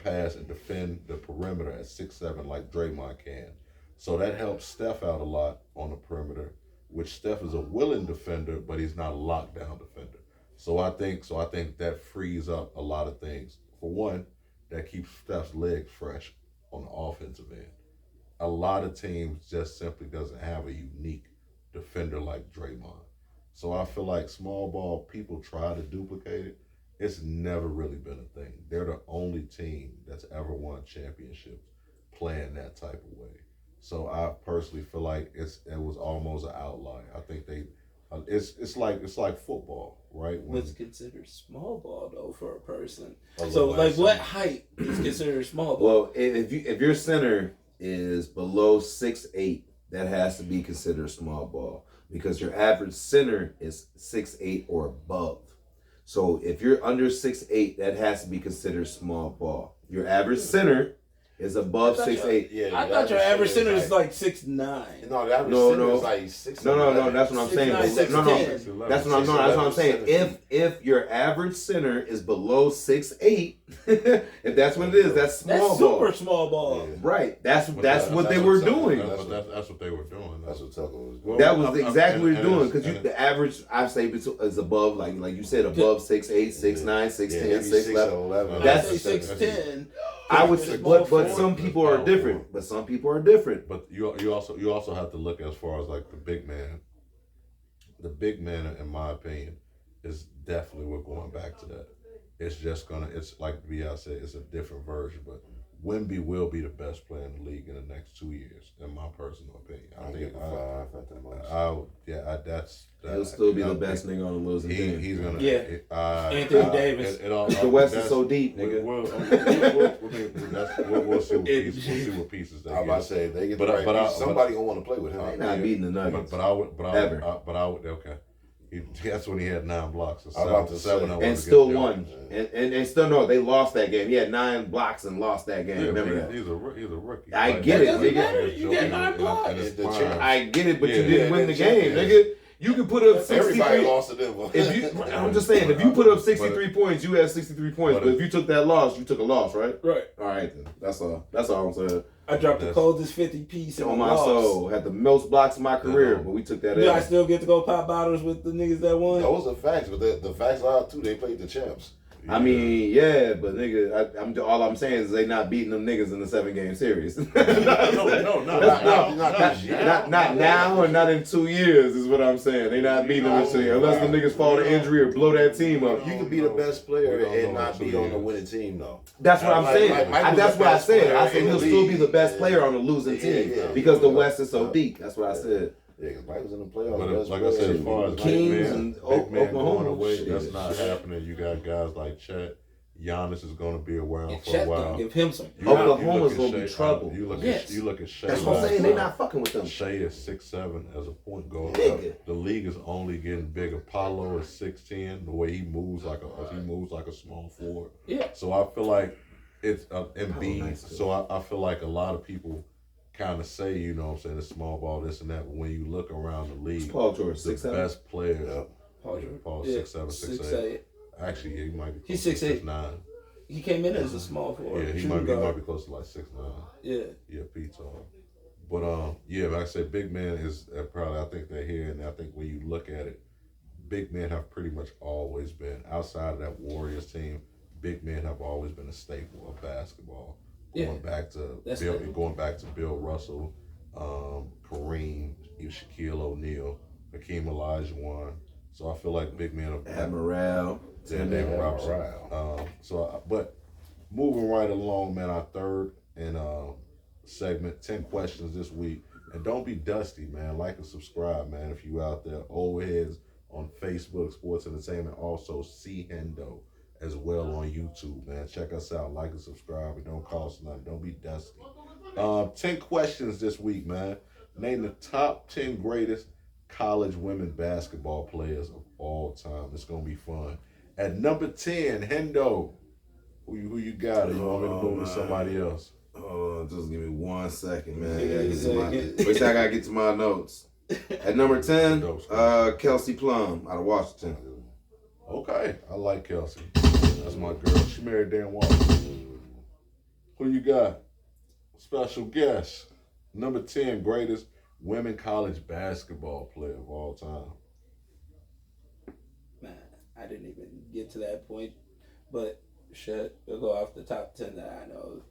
Speaker 2: pass and defend the perimeter at 6'7" like Draymond can. So that helps Steph out a lot on the perimeter, which Steph is a willing defender, but he's not a lockdown defender. So I think that frees up a lot of things. For one, that keeps Steph's legs fresh on the offensive end. A lot of teams just simply doesn't have a unique defender like Draymond. So I feel like small ball, people try to duplicate it. It's never really been a thing. They're the only team that's ever won championships playing that type of way. So I personally feel like it was almost an outlier. I think it's like football, right?
Speaker 4: What's considered small ball though for a person? So like, what height is considered small ball?
Speaker 3: Well, if your center is below 6'8", that has to be considered small ball because your average center is 6'8" or above. So if you're under 6'8", that has to be considered small ball. Your average center is above 6'8".
Speaker 5: Yeah,
Speaker 4: I thought your average center is like 6'9".
Speaker 5: No, the average center is like 6'9".
Speaker 3: No. That's what I'm saying.
Speaker 4: 6'9",
Speaker 3: No.
Speaker 4: 6'10".
Speaker 3: That's what I'm saying. If your average center is below 6'8", if that's what it is, that's small
Speaker 4: that's
Speaker 3: ball.
Speaker 4: Super small ball.
Speaker 3: Yeah. Right. That's what they were doing.
Speaker 2: That's what they were doing.
Speaker 5: That's what Tucker was doing.
Speaker 3: That was exactly what you're doing because the average I say is above, like you said, above 6'8", 6'9", 6'10", 6'11".
Speaker 4: That's 6'10".
Speaker 3: I would say, but some people are different.
Speaker 2: But you also have to look as far as like the big man. The big man, in my opinion, is definitely we're going back to that. It's like B.I. said, it's a different version, but Wemby will be the best player in the league in the next 2 years, in my personal opinion. I think
Speaker 3: he'll still be the best nigga on the losing team.
Speaker 2: He's gonna
Speaker 4: Anthony Davis.
Speaker 3: The West is so deep, nigga.
Speaker 2: We'll see what pieces they get.
Speaker 5: I'm about to say they get the right piece. Somebody gonna want to play with him.
Speaker 3: They're not beating the Nuggets.
Speaker 2: But I would okay. That's when he had 9 blocks.
Speaker 3: And still won. And still no, they lost that game. He had 9 blocks and lost that game. Remember that?
Speaker 2: He's a rookie.
Speaker 3: I get it, nigga.
Speaker 4: You get 9 blocks.
Speaker 3: I get it, but you didn't win the game, nigga. You can put up 63.
Speaker 5: Everybody lost to them.
Speaker 3: I'm just saying, if you put up 63 points, you had 63 points. But if you took that loss, you took a loss, right?
Speaker 4: Right.
Speaker 3: All right, then. That's all I'm saying.
Speaker 4: I dropped the coldest 50 piece
Speaker 3: on my soul. Had the most blocks in my career, but we took that.
Speaker 4: Do I still get to go pop bottles with the niggas that won?
Speaker 5: Those are facts, but the facts are too. They played the champs.
Speaker 3: I mean, yeah, but nigga, all I'm saying is they not beating them niggas in the 7-game series.
Speaker 2: No,
Speaker 3: not now or not in 2 years is what I'm saying. They not beating them in 2 years unless the niggas fall to injury or blow that team up.
Speaker 5: You can be the best player and not be on the winning team, though.
Speaker 3: That's what I'm saying. That's what I said. I said he'll still be the best player on the losing team because the West is so deep. That's what I said.
Speaker 5: Yeah, because Mike was in the playoffs.
Speaker 2: But
Speaker 5: That's
Speaker 2: like I said, as far as
Speaker 3: Kings
Speaker 2: big
Speaker 3: and
Speaker 2: man going
Speaker 3: Oklahoma,
Speaker 2: away,
Speaker 3: shit.
Speaker 2: that's not happening. You got guys like Chet. Giannis is going to be around
Speaker 4: And
Speaker 2: for a
Speaker 4: Chet
Speaker 2: while.
Speaker 4: gonna give him some.
Speaker 3: Oklahoma's
Speaker 2: at
Speaker 3: gonna be
Speaker 2: Shea-
Speaker 3: trouble.
Speaker 2: You look
Speaker 4: Yes.
Speaker 2: at you look at Shea.
Speaker 3: That's what I'm saying. They not fucking with them.
Speaker 2: Shea is 6'7" as a point guard.
Speaker 3: Nigga.
Speaker 2: The league is only getting bigger. Paulo is 6'10". The way he moves like a small forward.
Speaker 4: Yeah.
Speaker 2: So I feel like it's Embiid.
Speaker 3: nice, too.
Speaker 2: So I feel like a lot of people kind of say, you know what I'm saying, it's small ball, this and that. But when you look around the league,
Speaker 3: Paul George,
Speaker 2: the
Speaker 3: 6'7"?
Speaker 2: best player,
Speaker 4: Paul George.
Speaker 2: Paul
Speaker 4: Yeah,
Speaker 2: 6'7", 6'8".
Speaker 4: 6'8".
Speaker 2: Actually, yeah, he might be
Speaker 4: He's
Speaker 2: close to
Speaker 4: 6'8".
Speaker 2: 6'9".
Speaker 4: He came in as a small forward.
Speaker 2: Yeah, he
Speaker 4: shooting
Speaker 2: might
Speaker 4: guard.
Speaker 2: be close to like 6'9".
Speaker 4: Yeah.
Speaker 2: Yeah, Pete tall. But yeah, like I said, big men is probably, I think they're here, and I think when you look at it, big men have pretty much always been, outside of that Warriors team, big men have always been a staple of basketball. Going back to Bill Russell, Kareem, even Shaquille O'Neal, Hakeem Olajuwon. So I feel like big men have
Speaker 3: Admiral.
Speaker 2: David Robinson. But moving right along, man, our third and segment, 10 questions this week. And don't be dusty, man. Like and subscribe, man, if you out there. Old Heads on Facebook, Sports Entertainment. Also, C Hendo as well on YouTube, man. Check us out. Like and subscribe. It don't cost nothing. Don't be dusty. 10 questions this week, man. Name the top 10 greatest college women basketball players of all time. It's going to be fun. At number 10, Hendo. Who you got? Or you want me to move to somebody else?
Speaker 3: Just give me 1 second, man.
Speaker 4: Yeah,
Speaker 3: I gotta get to my notes. At number 10, Kelsey Plum out of Washington.
Speaker 2: Okay, I like Kelsey. That's my girl. She married Dan Walker. Who you got? Special guest. Number 10, greatest women college basketball player of all time.
Speaker 4: Man, I didn't even get to that point. But shit, we'll go off the top 10 that I know.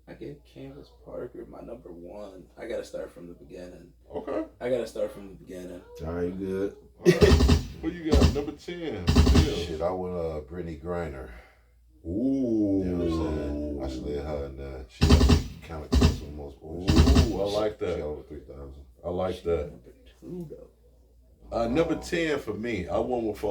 Speaker 4: I gave Candace Parker my number 1. I gotta start from the beginning.
Speaker 2: Okay.
Speaker 3: All right, good.
Speaker 2: All right. Who you got? Number 10.
Speaker 5: Shit, I went Brittany Griner.
Speaker 2: Ooh.
Speaker 5: You know what I'm saying? I slid her in there. She actually kind of close to the most points.
Speaker 2: Ooh, I like
Speaker 5: She
Speaker 2: that.
Speaker 5: got over 3,000.
Speaker 2: I like that.
Speaker 4: Number 2 though.
Speaker 2: Number 10 for me, I went with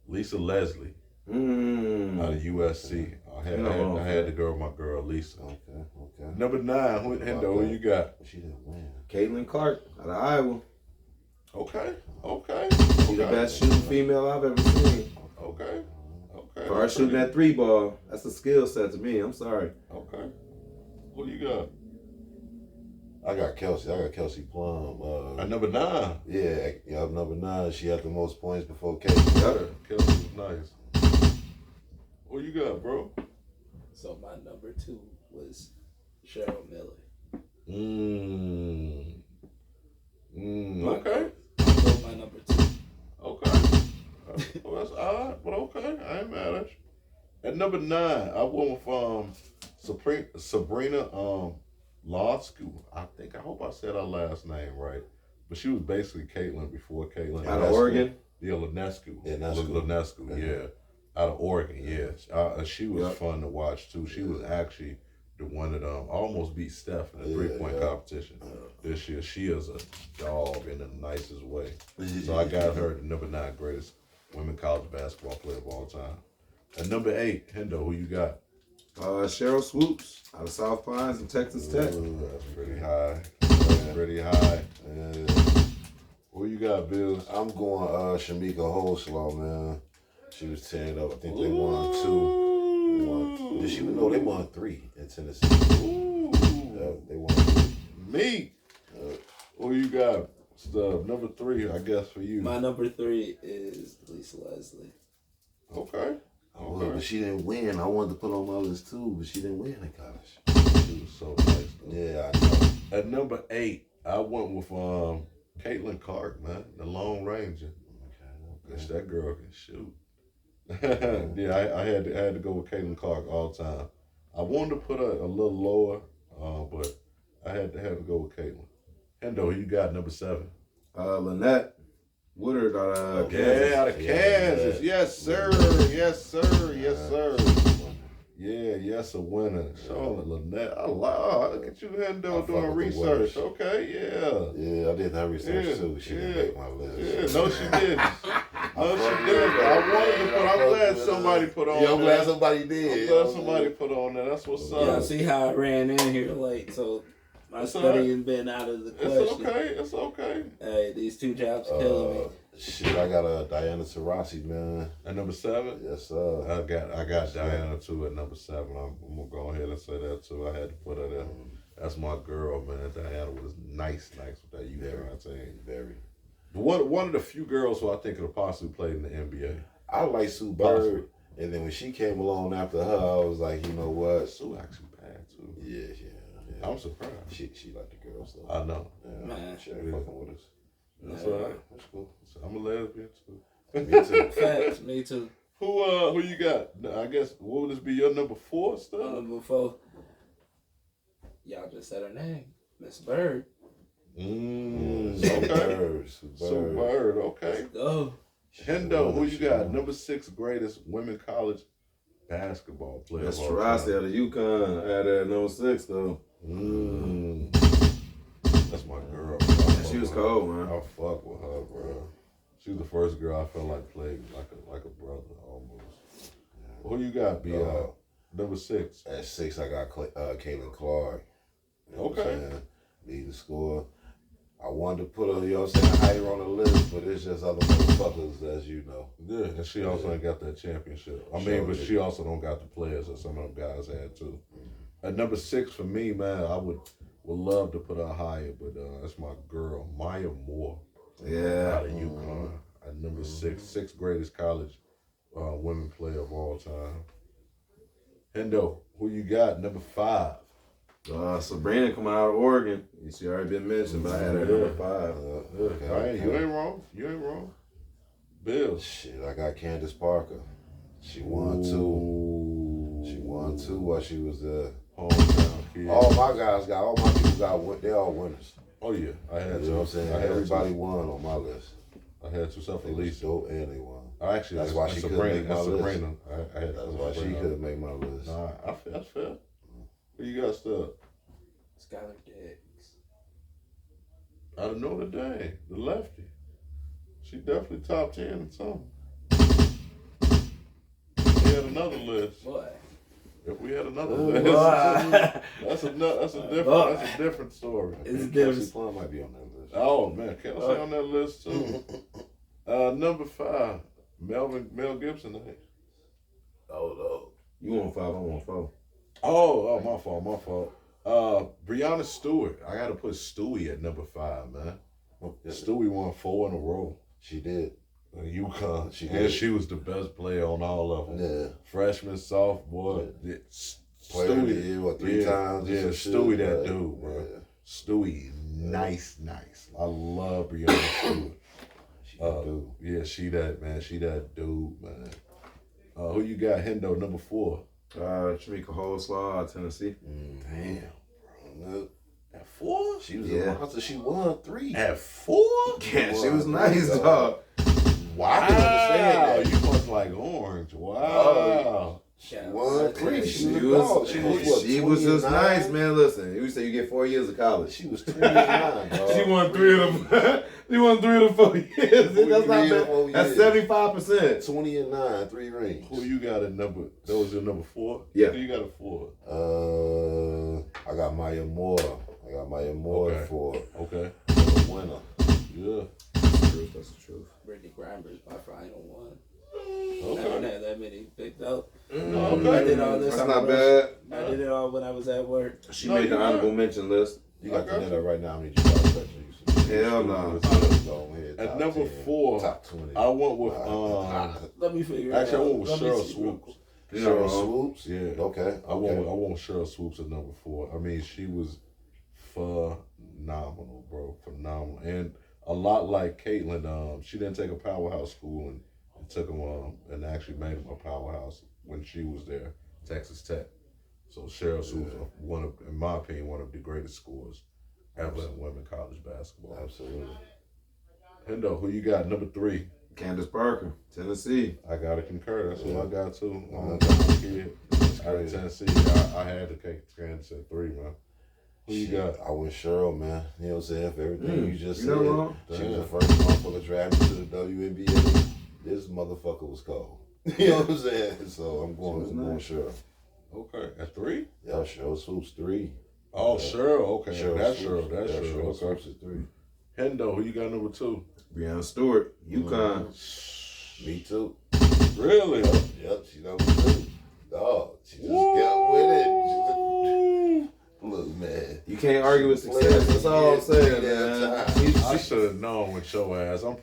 Speaker 2: Lisa Leslie out of USC. I had to go with my girl Lisa.
Speaker 5: Okay.
Speaker 2: Number 9, who you got?
Speaker 5: She didn't win.
Speaker 3: Caitlin Clark out of Iowa.
Speaker 2: Okay.
Speaker 3: She's the best shooting female I've ever seen.
Speaker 2: Okay.
Speaker 3: For her shooting that 3 ball, that's a skill set to me. I'm sorry.
Speaker 2: Okay. Who you got?
Speaker 5: I got Kelsey Plum.
Speaker 2: At number 9.
Speaker 5: Yeah, number 9. She had the most points before Kate.
Speaker 2: Kelsey was nice. Who you got, bro?
Speaker 4: So my number 2 was Cheryl Miller.
Speaker 2: Okay.
Speaker 4: So my number 2.
Speaker 2: Okay. Well, that's odd, but okay. I ain't mad at you. At number 9, I went with Sabrina Loscu. I hope I said her last name right. But she was basically Caitlin before Caitlin.
Speaker 3: Out of Oregon?
Speaker 2: Yeah, Lanescu.
Speaker 5: Yeah, Lanescu.
Speaker 2: Yeah. Out of Oregon, yeah. She was fun to watch, too. She was actually the one that almost beat Steph in the three-point competition this year. She is a dog in the nicest way. So I got her the number 9 greatest women college basketball player of all time. At number 8, Hendo, who you got?
Speaker 3: Cheryl Swoops out of South Pines and Texas Tech.
Speaker 2: That's pretty high. That's pretty high. Who you got, Bills?
Speaker 5: I'm going Shamika Holslaw, man. She was tearing up. I think they won 2. They won 3 in Tennessee. They won 3.
Speaker 2: Me. Who you got? Number 3, I guess, for you.
Speaker 4: My number 3 is Lisa Leslie.
Speaker 2: Okay.
Speaker 5: But she didn't win. I wanted to put on my list too, but she didn't win in college.
Speaker 2: She was so nice, though.
Speaker 5: Yeah, I know.
Speaker 2: At number 8, I went with Caitlin Clark, man, the Lone Ranger. Okay. That girl can shoot. Yeah, I had to go with Caitlin Clark all the time. I wanted to put her a little lower, but I had to go with Caitlin. Hendo, you got number 7.
Speaker 3: Lynette Woodard out of Kansas.
Speaker 2: Yeah, out of Kansas. Yes, sir. Yes, sir. Yes, sir. Yes, a winner. Charlotte Lynette. Look at you, Hendo, doing research. Okay, yeah.
Speaker 5: Yeah, I did that research too. She didn't make my list.
Speaker 2: Yeah, no, she didn't. No, she didn't. I wanted to put. I'm glad somebody put on.
Speaker 5: Yeah, I'm glad somebody did.
Speaker 2: I'm glad somebody put on there. That's what's up.
Speaker 4: Yeah, see how I ran in here late, so my studying been out of the question.
Speaker 2: It's okay.
Speaker 4: Hey, these two jobs killing me.
Speaker 5: Shit, I got a Diana Taurasi, man.
Speaker 2: At number 7?
Speaker 5: Yes, sir.
Speaker 2: I got Diana too at number 7. I'm gonna go ahead and say that too. I had to put her there. That's my girl, man. Diana was nice with that UConn team.
Speaker 5: Very.
Speaker 2: One of the few girls who I think could have possibly played in the NBA.
Speaker 5: I like Sue Bird, and then when she came along after her, I was like, you know what?
Speaker 2: Sue actually bad too.
Speaker 5: Yeah.
Speaker 2: I'm surprised.
Speaker 5: She like the girls though.
Speaker 2: I know.
Speaker 5: Yeah,
Speaker 4: Man.
Speaker 5: she ain't fucking with us.
Speaker 2: That's all right.
Speaker 5: That's cool.
Speaker 2: I'm a lesbian too.
Speaker 5: Me too.
Speaker 4: Facts, me too.
Speaker 2: Who you got? I guess what would this be your number 4 stuff?
Speaker 4: Before y'all just said her name, Miss Bird.
Speaker 2: Okay. Sue Bird. Okay.
Speaker 4: Oh,
Speaker 2: Hendo, who you got? Number 6 greatest women college basketball player.
Speaker 3: That's
Speaker 2: of all
Speaker 3: Taurasi
Speaker 2: time.
Speaker 3: out of UConn. I had her at number 6 though.
Speaker 2: That's my girl.
Speaker 3: She was cold, man.
Speaker 2: I fuck with her, bro. She was the first girl I felt like played like a brother almost. Who you got? Be number 6.
Speaker 5: At 6, I got Caitlin Clark. You know what I'm saying? Leading score. I wanted to put her, you know what I'm saying, higher on the list, but it's just other motherfuckers, as you know.
Speaker 2: Yeah, and she also ain't got that championship. I mean, but she also don't got the players that some of them guys had too. At number 6 for me, man, I would love to put her higher, but that's my girl, Maya Moore.
Speaker 3: Yeah.
Speaker 2: Out of UConn. At number 6, 6th greatest college women player of all time. Hendo, who you got? Number 5.
Speaker 3: Sabrina coming out of Oregon. She already been mentioned, but I had her at number 5.
Speaker 2: You ain't wrong. You ain't wrong. Bill.
Speaker 5: Shit, I got Candace Parker. She won 2. She won 2 while she was there.
Speaker 2: Hometown kid.
Speaker 5: All my people they all winners.
Speaker 2: Oh yeah, I had
Speaker 5: You know what I'm saying? Everybody won on my list.
Speaker 2: I had to except for
Speaker 5: They was
Speaker 2: Lisa.
Speaker 5: dope and they won.
Speaker 2: That's why she couldn't make my list. I had
Speaker 5: That's why she couldn't make my list.
Speaker 2: Nah, that's fair. Who you got still?
Speaker 4: Skylar Diggs.
Speaker 2: Out of Notre Dame, the lefty. She definitely top 10 and something. We had another list.
Speaker 4: Boy.
Speaker 2: If we had another list, that's a different story.
Speaker 4: It's
Speaker 5: Kelsey
Speaker 4: different.
Speaker 5: Plum might be on that list.
Speaker 2: Oh man, Kelsey on that list too. Number 5, Mel Gibson.
Speaker 5: Oh no.
Speaker 3: You want 5, I want 4.
Speaker 2: Oh, my fault. Breonna Stewart. I gotta put Stewie at number 5, man. Stewie won 4 in a row.
Speaker 5: She did.
Speaker 2: UConn.
Speaker 5: She
Speaker 2: she was the best player on all of them.
Speaker 5: Yeah.
Speaker 2: Freshman, sophomore.
Speaker 5: Player
Speaker 2: Stewie.
Speaker 5: of the year, 3 times?
Speaker 2: Yeah,
Speaker 5: or some
Speaker 2: Stewie
Speaker 5: shit,
Speaker 2: that
Speaker 5: right?
Speaker 2: dude, bro.
Speaker 5: Yeah.
Speaker 2: Stewie, nice. I love Breonna Stewart.
Speaker 5: She that dude.
Speaker 2: Yeah, she that dude, man. Who you got, Hendo, number 4?
Speaker 3: Shamika Holslaw, Tennessee.
Speaker 2: Damn.
Speaker 5: No.
Speaker 2: At 4?
Speaker 5: She was
Speaker 3: Yeah.
Speaker 5: a monster. She won 3.
Speaker 2: At 4?
Speaker 3: Yeah, she was nice, dog.
Speaker 5: Wow. I can understand that.
Speaker 2: You must like orange. Wow.
Speaker 5: She won 3.
Speaker 3: She
Speaker 5: She
Speaker 3: was,
Speaker 5: was, what,
Speaker 3: she was just
Speaker 5: 29?
Speaker 3: nice, man. Listen, you say you get 4 years of college.
Speaker 5: She was 29, dog.
Speaker 3: She won 3 of them. She won 3 of the 4 years. That's not
Speaker 5: 3 of the 4
Speaker 3: bad. That's
Speaker 5: years.
Speaker 3: 75%.
Speaker 5: 20 and 9, 3 rings.
Speaker 2: Who you got at number? That was your number 4?
Speaker 3: Yeah.
Speaker 2: Who you got at 4?
Speaker 5: I got Maya Moore.
Speaker 2: Okay.
Speaker 5: For
Speaker 2: Okay.
Speaker 5: the winner.
Speaker 2: Yeah.
Speaker 3: That's the truth.
Speaker 4: Brittany Grimer's my final one. I
Speaker 2: Okay.
Speaker 4: don't have that many picked out.
Speaker 2: Okay.
Speaker 4: I did all this.
Speaker 3: That's
Speaker 4: on
Speaker 3: not
Speaker 4: the
Speaker 3: bad.
Speaker 4: I did it all when I was at work.
Speaker 3: She
Speaker 2: No,
Speaker 3: made
Speaker 2: you
Speaker 3: the honorable
Speaker 2: not.
Speaker 3: mention list.
Speaker 5: You got
Speaker 2: Okay.
Speaker 5: the net right now. I need you to touch you.
Speaker 3: Hell no.
Speaker 5: Go ahead,
Speaker 2: At
Speaker 5: top
Speaker 2: number
Speaker 5: 10,
Speaker 2: 4,
Speaker 5: top 20.
Speaker 2: I went with
Speaker 4: Let me figure
Speaker 2: actually I
Speaker 4: it out.
Speaker 2: went with
Speaker 4: Let me
Speaker 2: Cheryl
Speaker 4: see.
Speaker 2: Swoops.
Speaker 3: You know,
Speaker 5: Cheryl Swoops.
Speaker 2: Yeah.
Speaker 5: Okay.
Speaker 2: I want Cheryl Swoops at number 4. I mean, she was phenomenal, bro. Phenomenal. And a lot like Caitlin, she didn't take a powerhouse school and took them and actually made them a powerhouse when she was there, Texas Tech. So Cheryl Swoops, in my opinion, one of the greatest scorers ever in women college basketball.
Speaker 5: Absolutely.
Speaker 2: Hendo, who you got? Number 3.
Speaker 3: Candace Parker, Tennessee.
Speaker 2: I gotta concur. That's what I got too. I'm a kid.
Speaker 5: That's
Speaker 2: out of
Speaker 5: crazy.
Speaker 2: Tennessee. I had to take Kansas at 3, man. Who you got?
Speaker 5: I went Cheryl, man. You know what I'm saying? For everything you just
Speaker 3: You're
Speaker 5: said.
Speaker 3: not wrong.
Speaker 5: She was the first motherfucker drafted to the WNBA. This motherfucker was cold. You know what I'm saying? So I'm going Cheryl.
Speaker 2: Okay, at 3?
Speaker 5: Yeah, Cheryl Swoops 3.
Speaker 2: Oh, Cheryl. Okay, that's
Speaker 5: Swoops.
Speaker 2: Cheryl. That's
Speaker 5: Yeah,
Speaker 2: Cheryl. Okay.
Speaker 5: Swoops at 3.
Speaker 2: Hendo, who you got number 2?
Speaker 3: Breonna Stewart, UConn.
Speaker 5: Me too.
Speaker 2: Really?
Speaker 5: Yep, she number 2. Dog, she just kept with it. Look, man.
Speaker 3: You can't argue with success. That's all I'm saying,
Speaker 5: Yeah,
Speaker 3: man.
Speaker 2: I should have known with your ass. I'm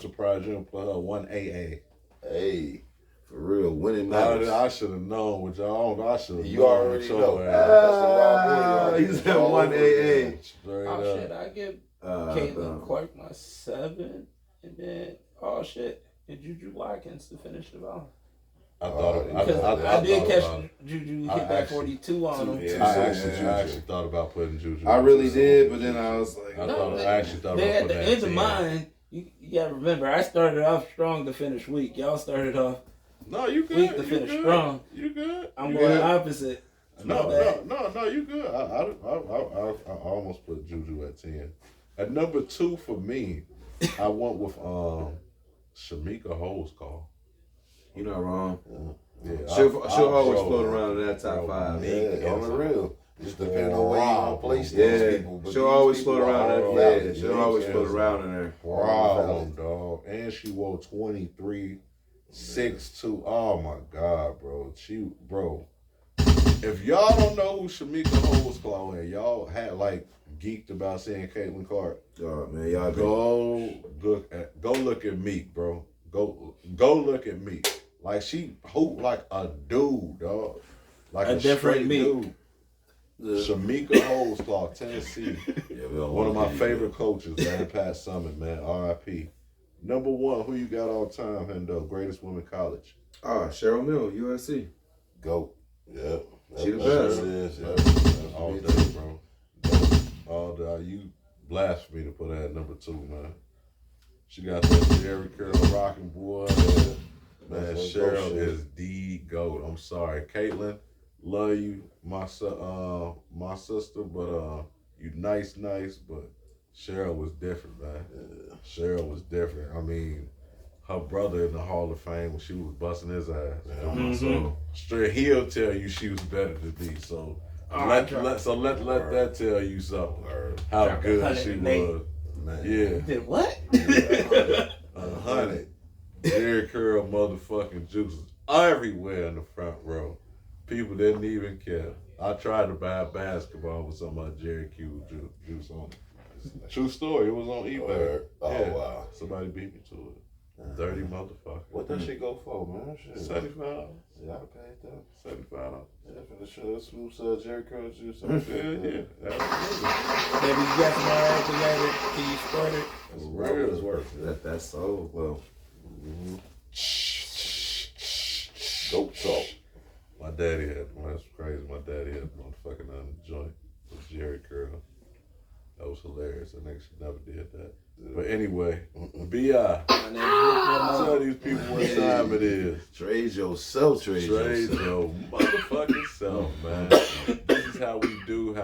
Speaker 2: surprised you didn't put her 1AA.
Speaker 5: Hey, for real, winning matters.
Speaker 2: I should have known with y'all. I should have known.
Speaker 5: You already
Speaker 2: with your
Speaker 5: know.
Speaker 2: ass.
Speaker 5: That's the raw boy.
Speaker 3: He's at 1AA.
Speaker 2: Straight
Speaker 4: Oh
Speaker 2: up.
Speaker 4: shit, I give Caitlin Clark my 7, and then and Juju Watkins to finish it off.
Speaker 2: I thought
Speaker 4: Because I did catch Juju hit that
Speaker 2: actually-
Speaker 4: 42 on him.
Speaker 5: Yeah.
Speaker 2: I actually thought about putting Juju.
Speaker 3: I really did, but then I was like,
Speaker 2: I actually thought
Speaker 4: They
Speaker 2: about
Speaker 4: at the
Speaker 2: putting
Speaker 4: end
Speaker 2: that
Speaker 4: of
Speaker 2: 10.
Speaker 4: mine. You gotta remember, I started off strong to finish weak. Y'all started off
Speaker 2: No, you good.
Speaker 4: weak to
Speaker 2: You
Speaker 4: finish
Speaker 2: good.
Speaker 4: strong.
Speaker 2: You good.
Speaker 4: I'm
Speaker 2: You
Speaker 4: going
Speaker 2: good.
Speaker 4: opposite.
Speaker 2: No,
Speaker 4: My bad.
Speaker 2: no, you good. I almost put Juju at 10. At number 2 for me, I went with Shamika Holdsclaw.
Speaker 3: you're not wrong.
Speaker 2: Yeah,
Speaker 3: She'll always
Speaker 2: bro,
Speaker 3: float around in that top
Speaker 2: bro,
Speaker 3: 5.
Speaker 5: Yeah, on the real. Just depending on where you want to place these
Speaker 3: Yeah,
Speaker 5: people. But
Speaker 3: she'll
Speaker 5: these
Speaker 3: always
Speaker 5: people
Speaker 3: float
Speaker 5: are
Speaker 3: around
Speaker 5: all
Speaker 3: in there.
Speaker 5: valid.
Speaker 3: Yeah, she'll always float around in there.
Speaker 2: Problem, dog. And she wore 23, 6'2". Oh my God, bro. If y'all don't know who Shamika Holdsclaw is, y'all had like geeked about seeing Caitlin Clark.
Speaker 3: Oh man, y'all
Speaker 2: Go look at Meek, bro. Go look at Meek. Like she hooped like a dude, dog. Like
Speaker 4: A different
Speaker 2: straight
Speaker 4: Meek.
Speaker 2: dude. Shamika Holdsclaw, Tennessee. One of my favorite coaches, man. Pat Summit, man. R.I.P. Number 1, who you got all time, Hendo? Greatest women college.
Speaker 3: Cheryl Mill, USC.
Speaker 5: Go. Yep.
Speaker 3: She the
Speaker 5: That's
Speaker 3: best.
Speaker 5: what it is. Yep.
Speaker 2: All
Speaker 5: Me
Speaker 2: day,
Speaker 5: too.
Speaker 2: bro. All day. You blasphemy to put her at number 2, man. She got that Jerry Curl rocking boy. Man,
Speaker 5: That's
Speaker 2: Cheryl
Speaker 5: shit.
Speaker 2: is the GOAT. I'm sorry. Caitlin, love you, my sister, but you nice, but Cheryl was different, man. Cheryl was different. I mean, her brother in the Hall of Fame when she was busting his ass. So straight, he'll tell you she was better than me. So let that tell you something. How good she
Speaker 4: 108.
Speaker 2: was.
Speaker 5: Man.
Speaker 2: Yeah.
Speaker 4: Did what?
Speaker 2: 100. Jerry Curl motherfucking juices everywhere in the front row. People didn't even care. I tried to buy a basketball with some of Jerry Q juice on it. True story. It was on eBay.
Speaker 5: Oh,
Speaker 2: Yeah.
Speaker 5: wow.
Speaker 2: Somebody beat me to it. Dirty motherfucker.
Speaker 5: What that shit go for, man? Shit.
Speaker 2: $75.
Speaker 5: Yeah, I paid that.
Speaker 2: $75.
Speaker 5: Yeah, for the show. Swoops, Jerry Curl juice.
Speaker 2: Yeah, yeah. Absolutely.
Speaker 4: Maybe you got some more together. Can you sport it?
Speaker 5: That's real. It's worth.
Speaker 3: That's so well.
Speaker 5: Dope talk.
Speaker 2: My daddy had one. That's crazy. My daddy had motherfucking joint with Jerry Curl. That was hilarious. I think she never did that. But anyway, B.I. Tell these people what time it is.
Speaker 5: Trade yourself.
Speaker 2: Trade
Speaker 5: yourself.
Speaker 2: your motherfucking self, man. This is how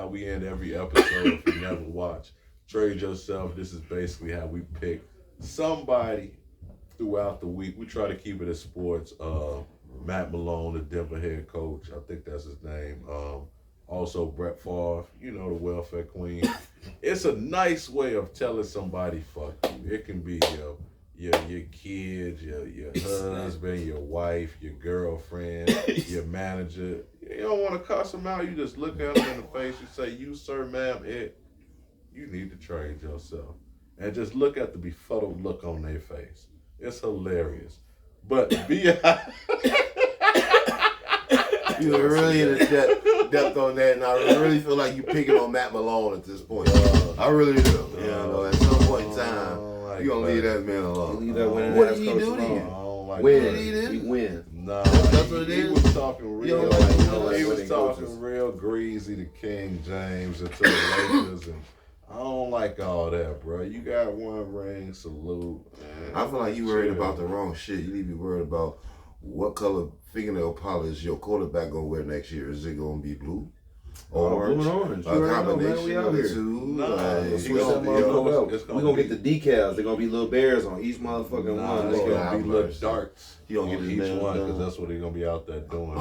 Speaker 2: we end every episode if you never watch. Trade yourself. This is basically how we pick somebody throughout the week. We try to keep it as sports. Matt Malone, the Denver head coach, I think that's his name. Also Brett Favre, you know, the welfare queen. It's a nice way of telling somebody fuck you. It can be your kids, your husband, your wife, your girlfriend, your manager. You don't want to cuss them out. You just look at them in the face. You say, "You, sir, ma'am, you need to trade yourself." And just look at the befuddled look on their face. It's hilarious. But
Speaker 5: You were really in the depth on that, and I really feel like you picking on Matt Malone at this point. I really do. You know, at some point in time, you gonna leave that man alone.
Speaker 3: Leave that winning
Speaker 5: What
Speaker 3: ass
Speaker 5: did he
Speaker 3: coach
Speaker 5: do to
Speaker 3: alone.
Speaker 5: you?
Speaker 3: Win.
Speaker 5: What did he do?
Speaker 3: He win.
Speaker 2: Nah,
Speaker 5: That's what it
Speaker 2: he
Speaker 5: is?
Speaker 2: was talking real.
Speaker 5: don't like
Speaker 2: He was
Speaker 3: winning
Speaker 2: talking
Speaker 3: coaches.
Speaker 2: real greasy to King James and to the Lakers, and I don't like all that, bro. You got one ring, salute. Man.
Speaker 5: I feel like you worried about the wrong shit. You need to be worried about what color fingernail polish your quarterback gonna wear next year? Is it gonna be blue?
Speaker 3: Blue and orange. You already know, man. We out here. We gonna get the decals. They're gonna be little bears on each motherfucking one.
Speaker 2: It's
Speaker 3: Nigga.
Speaker 2: gonna be little darts.
Speaker 5: He gonna
Speaker 2: on
Speaker 5: get
Speaker 2: each
Speaker 5: his
Speaker 2: one
Speaker 5: nails
Speaker 2: because
Speaker 5: done.
Speaker 2: that's what he's gonna be out there doing.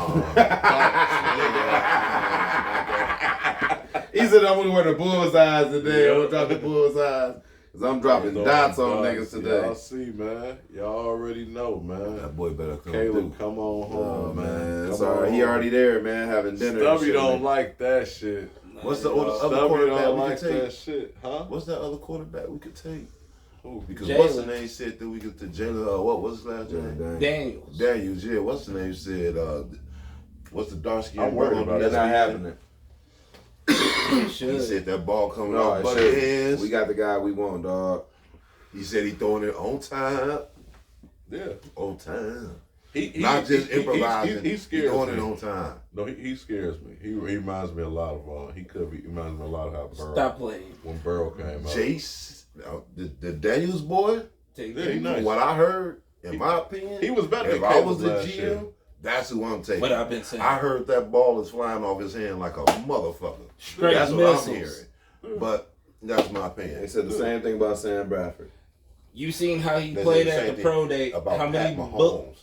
Speaker 3: He said I'm gonna wear the bullseyes today. I'm gonna drop the bullseyes. Cause I'm dropping dots on niggas today.
Speaker 2: Y'all see, man. Y'all already know, man.
Speaker 5: That boy better come
Speaker 2: Caleb,
Speaker 5: through.
Speaker 2: come on home, man.
Speaker 3: It's
Speaker 2: Come
Speaker 3: all right.
Speaker 2: on
Speaker 3: He
Speaker 2: home.
Speaker 3: already there, man, having dinner. and
Speaker 2: Stubby
Speaker 3: shit,
Speaker 2: don't
Speaker 3: man.
Speaker 2: like that shit.
Speaker 5: What's the other
Speaker 2: Stubby
Speaker 5: quarterback
Speaker 2: don't
Speaker 5: we
Speaker 2: like
Speaker 5: could take?
Speaker 2: that shit, huh?
Speaker 5: What's that other quarterback we could take?
Speaker 2: Who?
Speaker 5: Because
Speaker 4: Jalen.
Speaker 5: what's the name said that we could to Jalen? What was his last name?
Speaker 4: Daniels.
Speaker 5: Daniels. Yeah. What's the name said? What's the dark skin?
Speaker 2: I'm worried about
Speaker 3: That's not happening.
Speaker 4: He
Speaker 5: He
Speaker 4: should.
Speaker 5: said that ball coming
Speaker 3: No,
Speaker 5: off
Speaker 3: it
Speaker 5: butter
Speaker 3: shouldn't.
Speaker 5: hands.
Speaker 3: We got the guy we want, dog.
Speaker 5: He said he throwing it on time.
Speaker 2: Yeah.
Speaker 5: On time.
Speaker 2: He
Speaker 5: Not just improvising.
Speaker 2: He
Speaker 5: He
Speaker 2: scares
Speaker 5: doing
Speaker 2: me.
Speaker 5: it on time.
Speaker 2: No, he scares me. He reminds me a lot of he reminds me a lot of how Burrow.
Speaker 4: Stop playing.
Speaker 2: When Burrow came out.
Speaker 5: Jace, the Daniels boy,
Speaker 4: Take
Speaker 2: Yeah, he
Speaker 4: it.
Speaker 2: nice.
Speaker 5: from what I heard, in my opinion,
Speaker 2: He was better
Speaker 5: if
Speaker 2: than
Speaker 5: I
Speaker 2: Caleb
Speaker 5: was the
Speaker 2: last
Speaker 5: GM,
Speaker 2: year.
Speaker 5: that's who I'm taking.
Speaker 4: What I've been saying.
Speaker 5: I heard that ball is flying off his hand like a motherfucker.
Speaker 4: Straight
Speaker 5: That's what
Speaker 4: missiles.
Speaker 5: I'm hearing. But that's my
Speaker 3: They
Speaker 5: opinion.
Speaker 3: said the same thing about Sam Bradford.
Speaker 4: You seen how he
Speaker 5: They
Speaker 4: played
Speaker 5: said the
Speaker 4: at
Speaker 5: same
Speaker 4: the
Speaker 5: thing
Speaker 4: pro day?
Speaker 5: about
Speaker 4: How many
Speaker 5: Pat
Speaker 4: books?
Speaker 5: Mahomes.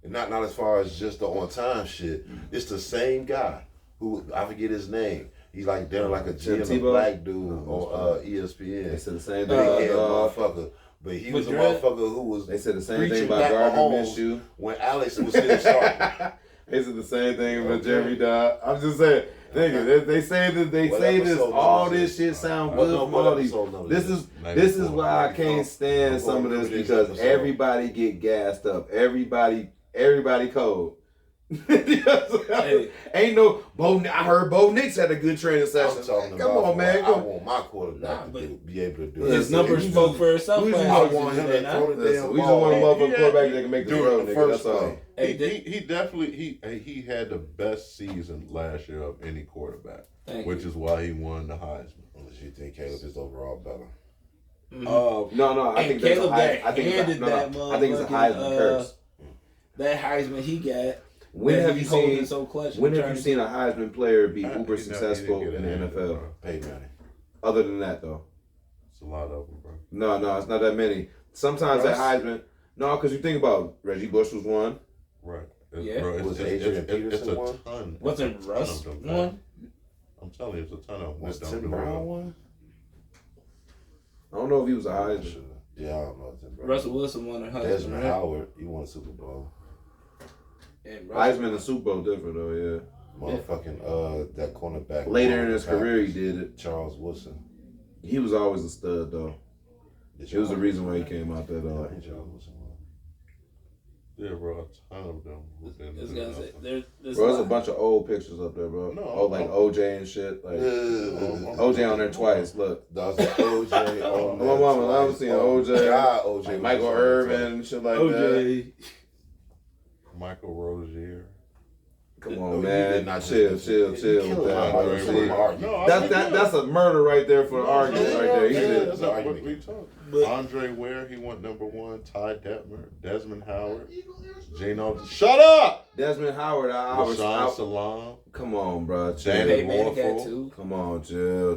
Speaker 5: And not as far as just the on time shit. It's the same guy who I forget his name. He's like they're like a
Speaker 3: Tim
Speaker 5: GM, a
Speaker 3: Tebow?
Speaker 5: black dude
Speaker 3: No,
Speaker 5: on
Speaker 3: They
Speaker 5: ESPN.
Speaker 3: said the same
Speaker 5: Big
Speaker 3: thing
Speaker 5: head
Speaker 3: about
Speaker 5: motherfucker. But he was a
Speaker 4: But Dre-
Speaker 5: motherfucker who was
Speaker 3: They said the same thing
Speaker 5: preaching
Speaker 3: about
Speaker 5: Pat
Speaker 3: Gardner
Speaker 5: Mahomes
Speaker 3: Minshew.
Speaker 5: when Alex was still starting.
Speaker 3: They said the same thing about
Speaker 5: Okay.
Speaker 3: Jeremy Dodd. I'm just saying, nigga, they say that
Speaker 5: What
Speaker 3: say this.
Speaker 5: episode
Speaker 3: All
Speaker 5: number
Speaker 3: this
Speaker 5: is
Speaker 3: shit
Speaker 5: this?
Speaker 3: sound
Speaker 5: What
Speaker 3: good
Speaker 5: number-
Speaker 3: from
Speaker 5: what
Speaker 3: all these.
Speaker 5: episode number
Speaker 3: This
Speaker 5: is
Speaker 3: is
Speaker 5: this?
Speaker 3: this is why I can't stand some of this
Speaker 5: Remember this
Speaker 3: because
Speaker 5: episode.
Speaker 3: everybody get gassed up. Everybody cold.
Speaker 4: Hey.
Speaker 3: Ain't no Bo. I heard Bo Nix had a good training
Speaker 5: I'm
Speaker 3: session.
Speaker 5: talking
Speaker 3: Come
Speaker 5: about
Speaker 3: on, man.
Speaker 5: I
Speaker 3: Go.
Speaker 5: want my quarterback
Speaker 4: Nah,
Speaker 5: to
Speaker 4: but-
Speaker 5: be able to do
Speaker 3: His
Speaker 4: His
Speaker 5: it.
Speaker 4: numbers
Speaker 3: you
Speaker 4: spoke
Speaker 3: just-
Speaker 4: for itself.
Speaker 3: you just-
Speaker 4: last
Speaker 5: I
Speaker 4: season,
Speaker 5: want him
Speaker 4: did
Speaker 5: to
Speaker 4: not?
Speaker 5: throw the
Speaker 3: Listen,
Speaker 5: damn
Speaker 3: we just want a
Speaker 5: ball
Speaker 3: motherfucking quarterback that can make the
Speaker 5: during
Speaker 3: throw,
Speaker 5: the
Speaker 3: nigga.
Speaker 5: first
Speaker 3: That's all.
Speaker 5: play.
Speaker 4: Hey,
Speaker 2: He definitely he had the best season last year of any quarterback,
Speaker 4: Thank
Speaker 2: which
Speaker 4: you.
Speaker 2: is why he won the Heisman.
Speaker 5: Unless you think Caleb is overall better.
Speaker 3: No, I
Speaker 4: And
Speaker 3: think that's
Speaker 4: Caleb
Speaker 3: a Heisman.
Speaker 4: got
Speaker 3: I think it's a,
Speaker 4: handed
Speaker 3: no,
Speaker 4: that
Speaker 3: no, I think it's a Heisman
Speaker 4: motherfucking,
Speaker 3: curse.
Speaker 4: That Heisman he got.
Speaker 3: When
Speaker 4: that
Speaker 3: have
Speaker 4: he
Speaker 3: you
Speaker 4: holding
Speaker 3: seen?
Speaker 4: so clutch
Speaker 3: When
Speaker 4: and
Speaker 3: have you
Speaker 4: trying
Speaker 3: seen a Heisman player be
Speaker 2: He
Speaker 3: uber
Speaker 2: didn't
Speaker 3: successful
Speaker 2: get
Speaker 3: in
Speaker 2: it
Speaker 3: the
Speaker 2: handed,
Speaker 3: NFL?
Speaker 2: bro.
Speaker 5: Pay money.
Speaker 3: Other than that, though,
Speaker 2: It's a lot of them, bro.
Speaker 3: no, it's not that many. Sometimes that
Speaker 2: Russ?
Speaker 3: Heisman, no, because you think about Reggie Bush was one.
Speaker 2: Right.
Speaker 4: Yeah.
Speaker 2: Bro,
Speaker 5: Was Adrian
Speaker 2: it's
Speaker 5: Peterson
Speaker 2: a
Speaker 5: one?
Speaker 2: ton.
Speaker 4: Wasn't
Speaker 2: It's a ton
Speaker 4: Russ
Speaker 2: of them, man.
Speaker 4: one?
Speaker 2: I'm telling you, it's a ton of them.
Speaker 5: Was
Speaker 2: that don't
Speaker 5: Tim
Speaker 2: do
Speaker 5: Brown
Speaker 2: well.
Speaker 5: one?
Speaker 3: I don't know if he was a Heisman.
Speaker 5: Yeah, I don't know. Tim Brown.
Speaker 4: Russell Wilson won a Heisman.
Speaker 5: Desmond
Speaker 4: Right?
Speaker 5: Howard, he won a Super Bowl.
Speaker 4: And Russell-
Speaker 3: Heisman and Super Bowl different though, yeah.
Speaker 5: Motherfucking that cornerback.
Speaker 3: Later in his career, he did it.
Speaker 5: Charles Woodson.
Speaker 3: He was always a stud though.
Speaker 5: Did
Speaker 3: It was the
Speaker 5: Charles
Speaker 3: reason why he
Speaker 5: Woodson?
Speaker 3: came out there
Speaker 5: Yeah, I
Speaker 3: though.
Speaker 5: think Charles Woodson won.
Speaker 2: Yeah, bro, a ton of them.
Speaker 4: This guy said there's
Speaker 3: Bro, there's a bunch of old pictures up there, bro.
Speaker 2: No,
Speaker 3: Oh, like OJ and shit. Like OJ on there twice. Look.
Speaker 5: That was OJ on
Speaker 3: My mama, I was seeing OJ,
Speaker 5: God, OJ.
Speaker 3: like Michael Irvin and shit like that.
Speaker 4: OJ.
Speaker 2: Michael Rozier.
Speaker 3: Come
Speaker 5: No,
Speaker 3: on,
Speaker 5: you
Speaker 3: man.
Speaker 5: did not
Speaker 3: Chill
Speaker 5: just-
Speaker 3: chill
Speaker 5: you
Speaker 3: with
Speaker 5: killed
Speaker 3: that.
Speaker 5: Andre
Speaker 3: bro.
Speaker 5: for
Speaker 3: See,
Speaker 5: an argument.
Speaker 2: No, I
Speaker 3: That's
Speaker 2: think
Speaker 3: that's a murder right there for an argument right there. He
Speaker 2: Yeah,
Speaker 3: did.
Speaker 2: that's
Speaker 5: Sorry,
Speaker 2: what we
Speaker 5: nigga.
Speaker 2: talk.
Speaker 4: But-
Speaker 2: Andre Ware, he went number one. Ty Detmer, Desmond Howard, Geno. Shut up!
Speaker 3: Desmond Howard,
Speaker 2: Rashawn Salam,
Speaker 3: come on, bro. Chill.
Speaker 2: Danny
Speaker 4: Hey, man, got
Speaker 2: Warfel.
Speaker 4: two.
Speaker 3: Come on, chill.
Speaker 2: Ron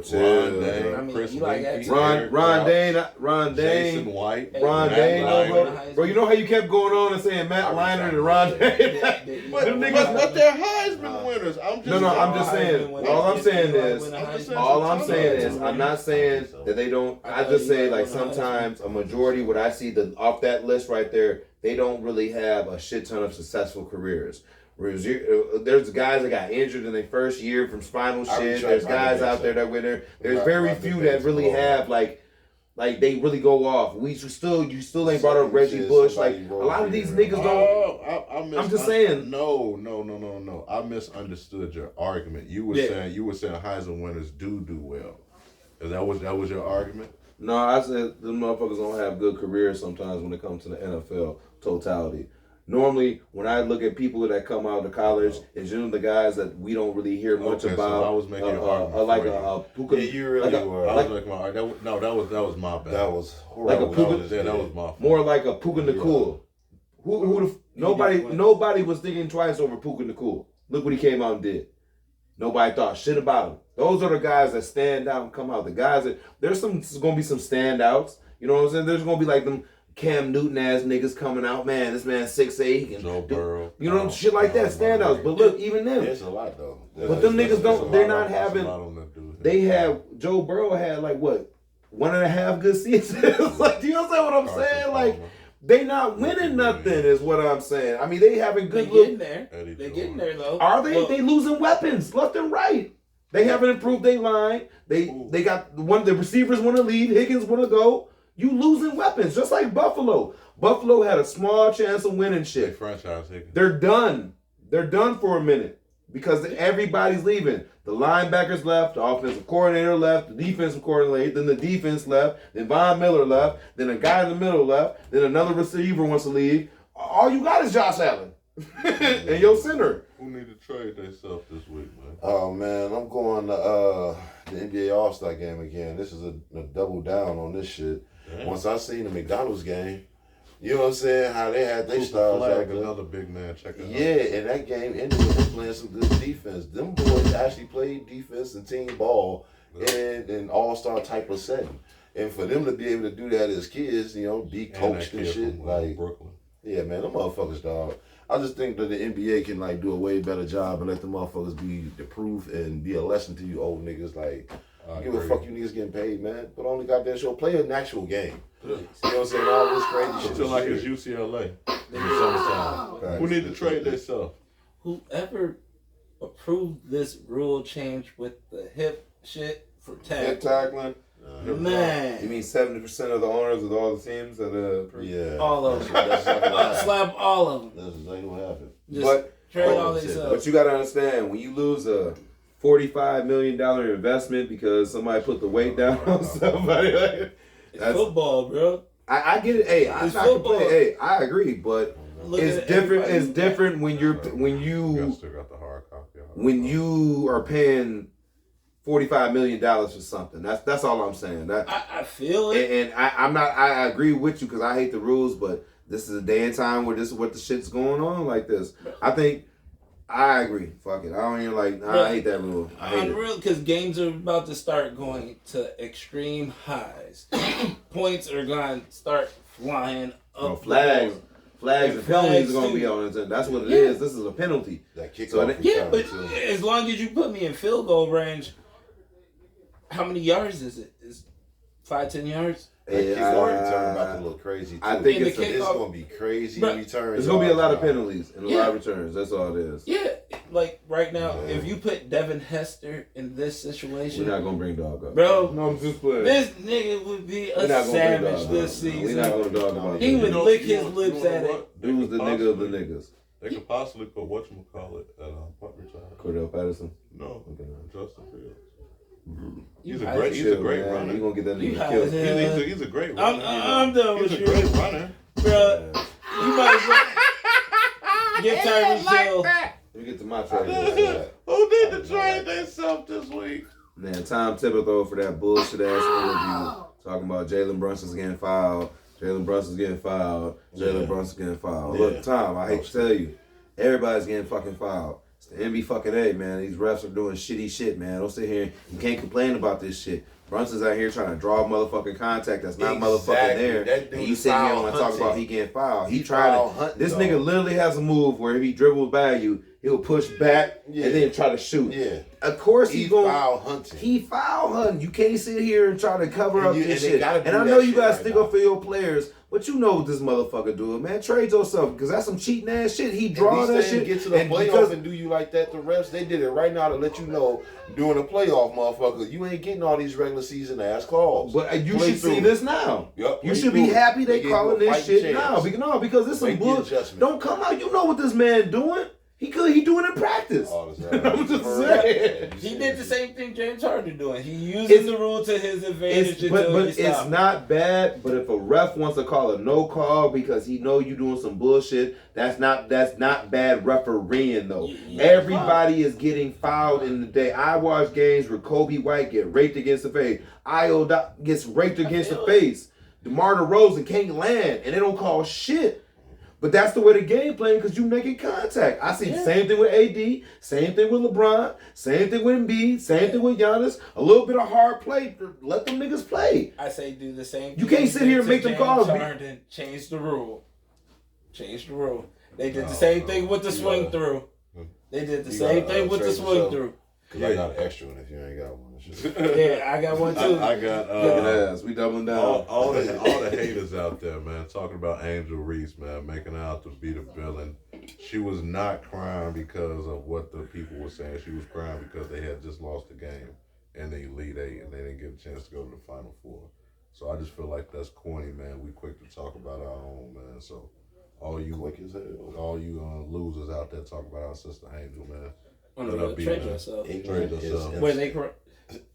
Speaker 2: Dane,
Speaker 3: bro.
Speaker 4: I mean,
Speaker 2: Chris
Speaker 4: you like
Speaker 2: Winkie,
Speaker 4: that.
Speaker 2: Eric
Speaker 3: Ron
Speaker 2: Jason
Speaker 3: Dane.
Speaker 2: White,
Speaker 3: Ron
Speaker 2: Matt
Speaker 3: Dane,
Speaker 2: Leinart.
Speaker 3: bro. Bro, you know how you kept going on and saying Matt Leinart and Ron Dane?
Speaker 2: But,
Speaker 3: Them niggas-
Speaker 2: but they're Heisman winners. I'm just
Speaker 3: No, I'm just saying. All I'm saying is, all I'm saying is, I'm not saying that they don't. I just say like sometimes a majority, what I see off that list right there, they don't really have a shit ton of successful careers. Whereas there's guys that got injured in their first year from spinal
Speaker 5: I
Speaker 3: shit.
Speaker 5: retract
Speaker 3: There's
Speaker 5: my
Speaker 3: guys
Speaker 5: debate,
Speaker 3: out there that winner. There's
Speaker 5: My-
Speaker 3: very
Speaker 5: my
Speaker 3: few
Speaker 5: debate
Speaker 3: that
Speaker 5: is
Speaker 3: really
Speaker 5: wrong.
Speaker 3: have like they really go off. You still ain't brought up Reggie
Speaker 5: Said
Speaker 3: Bush. Like
Speaker 5: somebody
Speaker 3: a lot of these
Speaker 5: Rozier.
Speaker 3: niggas don't.
Speaker 2: I'm
Speaker 3: just saying.
Speaker 2: No. I misunderstood your argument. You were saying Heisman winners do well. That was your argument?
Speaker 3: No, I said the motherfuckers don't have good careers sometimes when it comes to the NFL totality. Normally, when I look at people that come out of college, it's usually the guys that we don't really hear much
Speaker 2: Okay, so
Speaker 3: about.
Speaker 2: I was making an argument
Speaker 3: like
Speaker 2: for you.
Speaker 3: who could,
Speaker 5: Yeah, you really
Speaker 3: like a-
Speaker 5: were.
Speaker 2: I
Speaker 3: like-
Speaker 2: was making my that was my bad.
Speaker 5: That was
Speaker 3: Like a
Speaker 5: horrible.
Speaker 3: Puka-
Speaker 2: that was my fault.
Speaker 3: more like a Puka Nakua. Nobody was thinking twice over Puka Nacua. Look what he came out and did. Nobody thought shit about him. Those are the guys that stand out and come out. The guys that there's going to be some standouts. You know what I'm saying? There's going to be like them Cam Newton ass niggas coming out. Man, this man's 6'8". And
Speaker 5: Joe Burrow.
Speaker 3: You know, shit like that, standouts. But look, even them.
Speaker 5: There's a lot though.
Speaker 3: But them niggas don't. They're not having. They have. Joe Burrow had like what 1.5 good seasons. Like, do you understand what I'm saying? Like, they not winning nothing. Is what I'm saying. I mean, they having good.
Speaker 4: They getting there. They getting there though.
Speaker 3: Are they? They losing weapons left and right. They haven't improved their line. They got one. The receivers want to leave. Higgins want to go. You losing weapons, just like Buffalo. Buffalo had a small chance of winning shit.
Speaker 5: Franchise Higgins.
Speaker 3: They're done. They're done for a minute because everybody's leaving. The linebackers left, the offensive coordinator left, the defensive coordinator, then the defense left, then Von Miller left, then a guy in the middle left, then another receiver wants to leave. All you got is Josh Allen and your center.
Speaker 2: Who need to trade themselves this week, man?
Speaker 5: Oh man, I'm going to the NBA All-Star game again. This is a double down on this shit. Damn. Once I seen the McDonald's game, you know what I'm saying? How they had their stars out there.
Speaker 2: Another big man, check it out.
Speaker 5: Yeah, and that game ended with them playing some good defense. Them boys actually played defense and team ball in an all-star type of setting. And for them to be able to do that as kids, you know, be coached and shit, like
Speaker 2: Brooklyn.
Speaker 5: Yeah, man, them motherfuckers, dog. I just think that the NBA can like do a way better job and let the motherfuckers be the proof and be a lesson to you old niggas. Like, give a fuck, you niggas getting paid, man. But only goddamn show, play an actual game. You know what I'm saying? All this crazy shit.
Speaker 2: Feel like it's UCLA in the summertime. Who need to trade themselves?
Speaker 4: Whoever approved this rule change with the hip shit for
Speaker 3: Hip
Speaker 4: tackling.
Speaker 3: tackling.
Speaker 4: Man.
Speaker 3: You mean 70% of the owners of all the teams that
Speaker 5: Yeah.
Speaker 4: All of them.
Speaker 5: That's exactly what happened.
Speaker 4: Slap all of them.
Speaker 5: That's exactly what happened.
Speaker 4: Just trade all these up.
Speaker 3: But you gotta understand, when you lose a $45 million investment because somebody put the weight down on somebody, like,
Speaker 4: It's football, bro.
Speaker 3: I get it. Hey, I'm not complaining. Hey, I agree, but it's different. It's different when you
Speaker 2: still got the hard copy.
Speaker 3: when you are paying $45 million for something. That's all I'm saying.
Speaker 4: I feel it,
Speaker 3: and I'm not. I agree with you because I hate the rules, but this is a day and time where this is what the shit's going on like this. I agree. Fuck it. I don't even like. I hate that rule. I hate
Speaker 4: unreal because games are about to start going to extreme highs. Points are going to start flying up.
Speaker 3: Flags and penalties are going to be on it. That's what it is. This is a penalty.
Speaker 5: That kick
Speaker 3: So
Speaker 5: off
Speaker 4: but as long as you put me in field goal range, how many yards is it? Is 5-10 yards?
Speaker 5: That kick-off return about to look crazy too.
Speaker 3: I think
Speaker 5: it's going to be crazy returns.
Speaker 3: There's going to be a lot of penalties and a lot of returns. That's all it is.
Speaker 4: Yeah, like right now, if you put Devin Hester in this situation,
Speaker 3: we're not going to bring dog up.
Speaker 4: Bro,
Speaker 3: no, I'm just playing.
Speaker 4: This nigga would be a savage this season.
Speaker 3: We're not going to dog about
Speaker 4: He would lick his lips at it.
Speaker 3: He was the nigga of the niggas.
Speaker 2: They could possibly put whatchamacallit at punt return.
Speaker 3: Cordell Patterson?
Speaker 2: No, Justin Fields.
Speaker 4: He's
Speaker 2: a great runner.
Speaker 3: You gonna get that nigga killed?
Speaker 2: He's a great runner.
Speaker 4: I'm done with you.
Speaker 2: He's a great runner,
Speaker 4: bro. You might as well get Tyreek Hill.
Speaker 3: Let me get to my trade.
Speaker 2: Who need to trade themselves this week?
Speaker 3: Man, Tom Thibodeau for that bullshit ass interview talking about Jalen Brunson's getting fouled. Jalen Brunson's getting fouled. Look, Tom, I hate to tell you, everybody's getting fucking fouled. It's the NBA fucking A, man. These refs are doing shitty shit, man. Don't sit here. You can't complain about this shit. Brunson's out here trying to draw motherfucking contact that's not motherfucking there. And you sit here and want to talk about he getting fouled. He trying to. This nigga literally has a move where if he dribbles by you, he'll push back and then try to shoot.
Speaker 5: Yeah.
Speaker 3: Of course he's going.
Speaker 5: Foul hunting.
Speaker 3: He foul hunting. You can't sit here and try to cover up this shit. And I
Speaker 5: do
Speaker 3: know you
Speaker 5: that
Speaker 3: gotta
Speaker 5: shit
Speaker 3: stick
Speaker 5: right
Speaker 3: up for your players, but you know what this motherfucker doing, man. Trade yourself because that's some cheating ass shit. He draw that shit.
Speaker 5: Get to the playoffs and do you like that? The refs, they did it right now to let you know during the playoff, motherfucker, you ain't getting all these regular season ass calls.
Speaker 3: But you should see this now.
Speaker 5: Yep,
Speaker 3: you should be happy they calling this shit
Speaker 5: chance.
Speaker 3: now. No, because this some bullshit. Don't come out. You know what this man doing. He doing it in practice. I'm just saying.
Speaker 4: He did the same thing James Harden doing. He using the rule to his advantage.
Speaker 3: But it's not bad. But if a ref wants to call a no call because he know you doing some bullshit, that's not bad refereeing though. Everybody is getting fouled in the day. I watch games where Kobe White get raped against the face. Io gets raped against the face. DeMar DeRozan can't land and they don't call shit. But that's the way the game playing because you making contact. I see the same thing with AD, same thing with LeBron, same thing with Embiid, same thing with Giannis. A little bit of hard play. Let them niggas play.
Speaker 4: I say do the same thing.
Speaker 3: You can't sit here and make them calls.
Speaker 4: Change the rule. Change the rule. They did the same thing with the swing through. They did the same thing with the swing through.
Speaker 5: Cause I got an extra one if you ain't got one.
Speaker 4: Yeah, I got one too.
Speaker 2: I got
Speaker 3: Look at us. We doubling down.
Speaker 2: all the haters out there, man, talking about Angel Reese, man, making her out to be the villain. She was not crying because of what the people were saying. She was crying because they had just lost the game in the Elite Eight and they didn't get a chance to go to the Final Four. So I just feel like that's corny, man. We quick to talk about our own, man. So all you losers out there talking about our sister Angel, man.
Speaker 4: Trade yourself.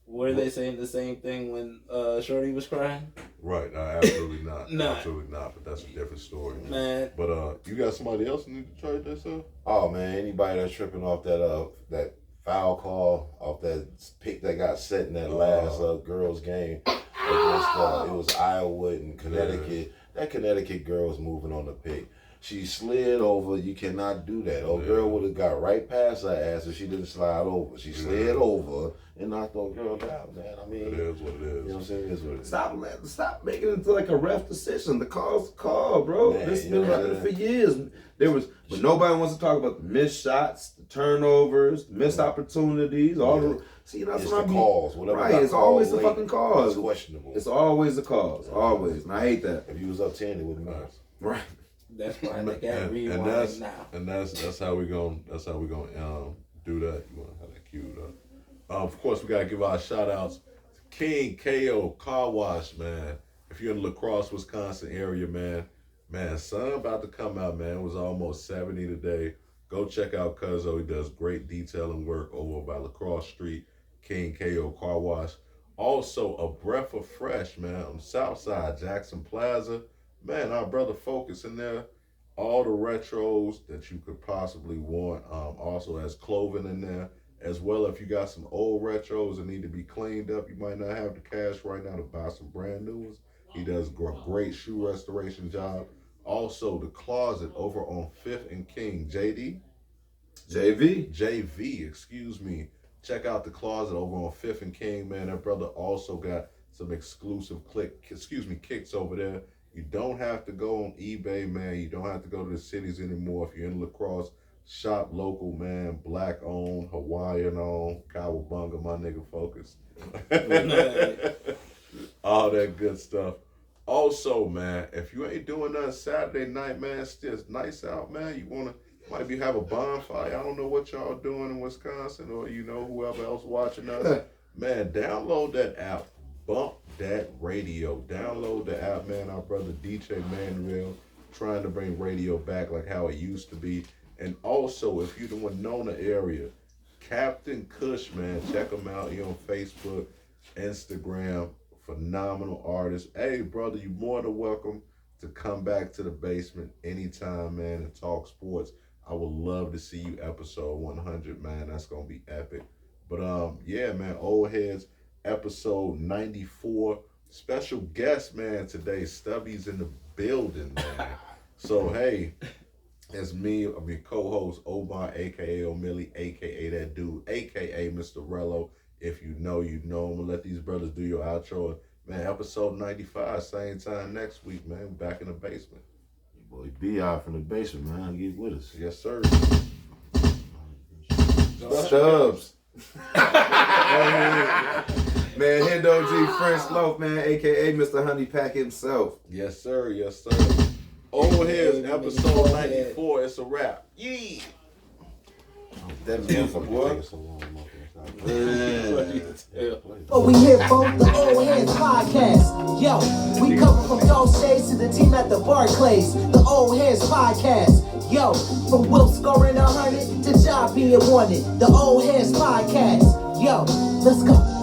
Speaker 4: Were they saying the same thing when Shorty was crying?
Speaker 2: Right, no, absolutely not.
Speaker 4: Nah.
Speaker 2: Absolutely not, but that's a different story.
Speaker 4: Man.
Speaker 2: But you got somebody else need to trade that stuff?
Speaker 5: Oh man, anybody that's tripping off that foul call, off that pick that got set in that last girls game against it was Iowa and Connecticut. Yeah. That Connecticut girl was moving on the pick. She slid over. You cannot do that. Girl would have got right past her ass if she didn't slide over. She slid over and knocked old girl down, man. I mean,
Speaker 2: it is what it is.
Speaker 5: You know what I'm saying? It is what it is.
Speaker 3: Stop making it into like a ref decision. The call's the call, bro.
Speaker 5: Man,
Speaker 3: This has been happening for years. But nobody wants to talk about the missed shots, the turnovers, the missed opportunities, all the. See, that's
Speaker 5: it's
Speaker 3: what I
Speaker 5: the
Speaker 3: mean.
Speaker 5: calls. Whatever
Speaker 3: right, it's always the fucking cause.
Speaker 5: It's questionable.
Speaker 3: It's always the cause. Always. And I hate that.
Speaker 5: If you was up 10, it wouldn't matter.
Speaker 3: Right.
Speaker 4: That's why they got rewind now.
Speaker 2: And that's how we gonna do that. You wanna have that queued up. Of course, we gotta give our shout outs to King KO Car Wash, man. If you're in the La Crosse, Wisconsin area, man, sun about to come out, man. It was almost 70 today. Go check out Cuzzo. He does great detailing work over by La Crosse Street. King KO Car Wash. Also, a breath of fresh, man, on the south side, Jackson Plaza. Man, our brother Focus in there. All the retros that you could possibly want. Also has clothing in there. As well, if you got some old retros that need to be cleaned up, you might not have the cash right now to buy some brand new ones. He does great shoe restoration job. Also, the closet over on 5th and King. JV, excuse me. Check out the closet over on 5th and King, man. That brother also got some exclusive kicks over there. You don't have to go on eBay, man. You don't have to go to the cities anymore. If you're in La Crosse, shop local, man. Black owned, Hawaiian owned, Cowabunga, my nigga Focus. All that good stuff. Also, man, if you ain't doing nothing Saturday night, man, it's just nice out, man. You might have a bonfire. I don't know what y'all doing in Wisconsin or, whoever else watching us. Man, download that app. Bump That Radio. Download the app, man. Our brother DJ Manuel trying to bring radio back like how it used to be. And also, if you're the Winona area, Captain Kush, man, check him out. He on Facebook, Instagram. Phenomenal artist. Hey, brother, you're more than welcome to come back to the basement anytime, man, and talk sports. I would love to see you episode 100, man. That's going to be epic. But, yeah, man, Old Heads, episode 94. Special guest, man, today. Stubby's in the building, man. So, hey, it's me. I'm your co-host, Omar, a.k.a. O'Milly, a.k.a. that dude, a.k.a. Mr. Rello. If you know, you know. I'm going to let these brothers do your outro. Man, episode 95, same time next week, man. Back in the basement.
Speaker 5: Your boy B.I. from the basement, man. Get with us.
Speaker 2: Yes, sir.
Speaker 3: Stubbs. Man, Hendo G French Loaf, man, a.k.a. Mr. Honey Pack himself.
Speaker 2: Yes, sir. Yes, sir. Old Heads, episode 94. It's a wrap. Yeah.
Speaker 3: That beautiful boy.
Speaker 1: Oh, we here for the Old Heads Podcast. Yo, we cover from those shades to the team at the Barclays. The Old Heads Podcast. Yo, from Will scoring 100 to job being wanted. The Old Heads Podcast. Yo, let's go.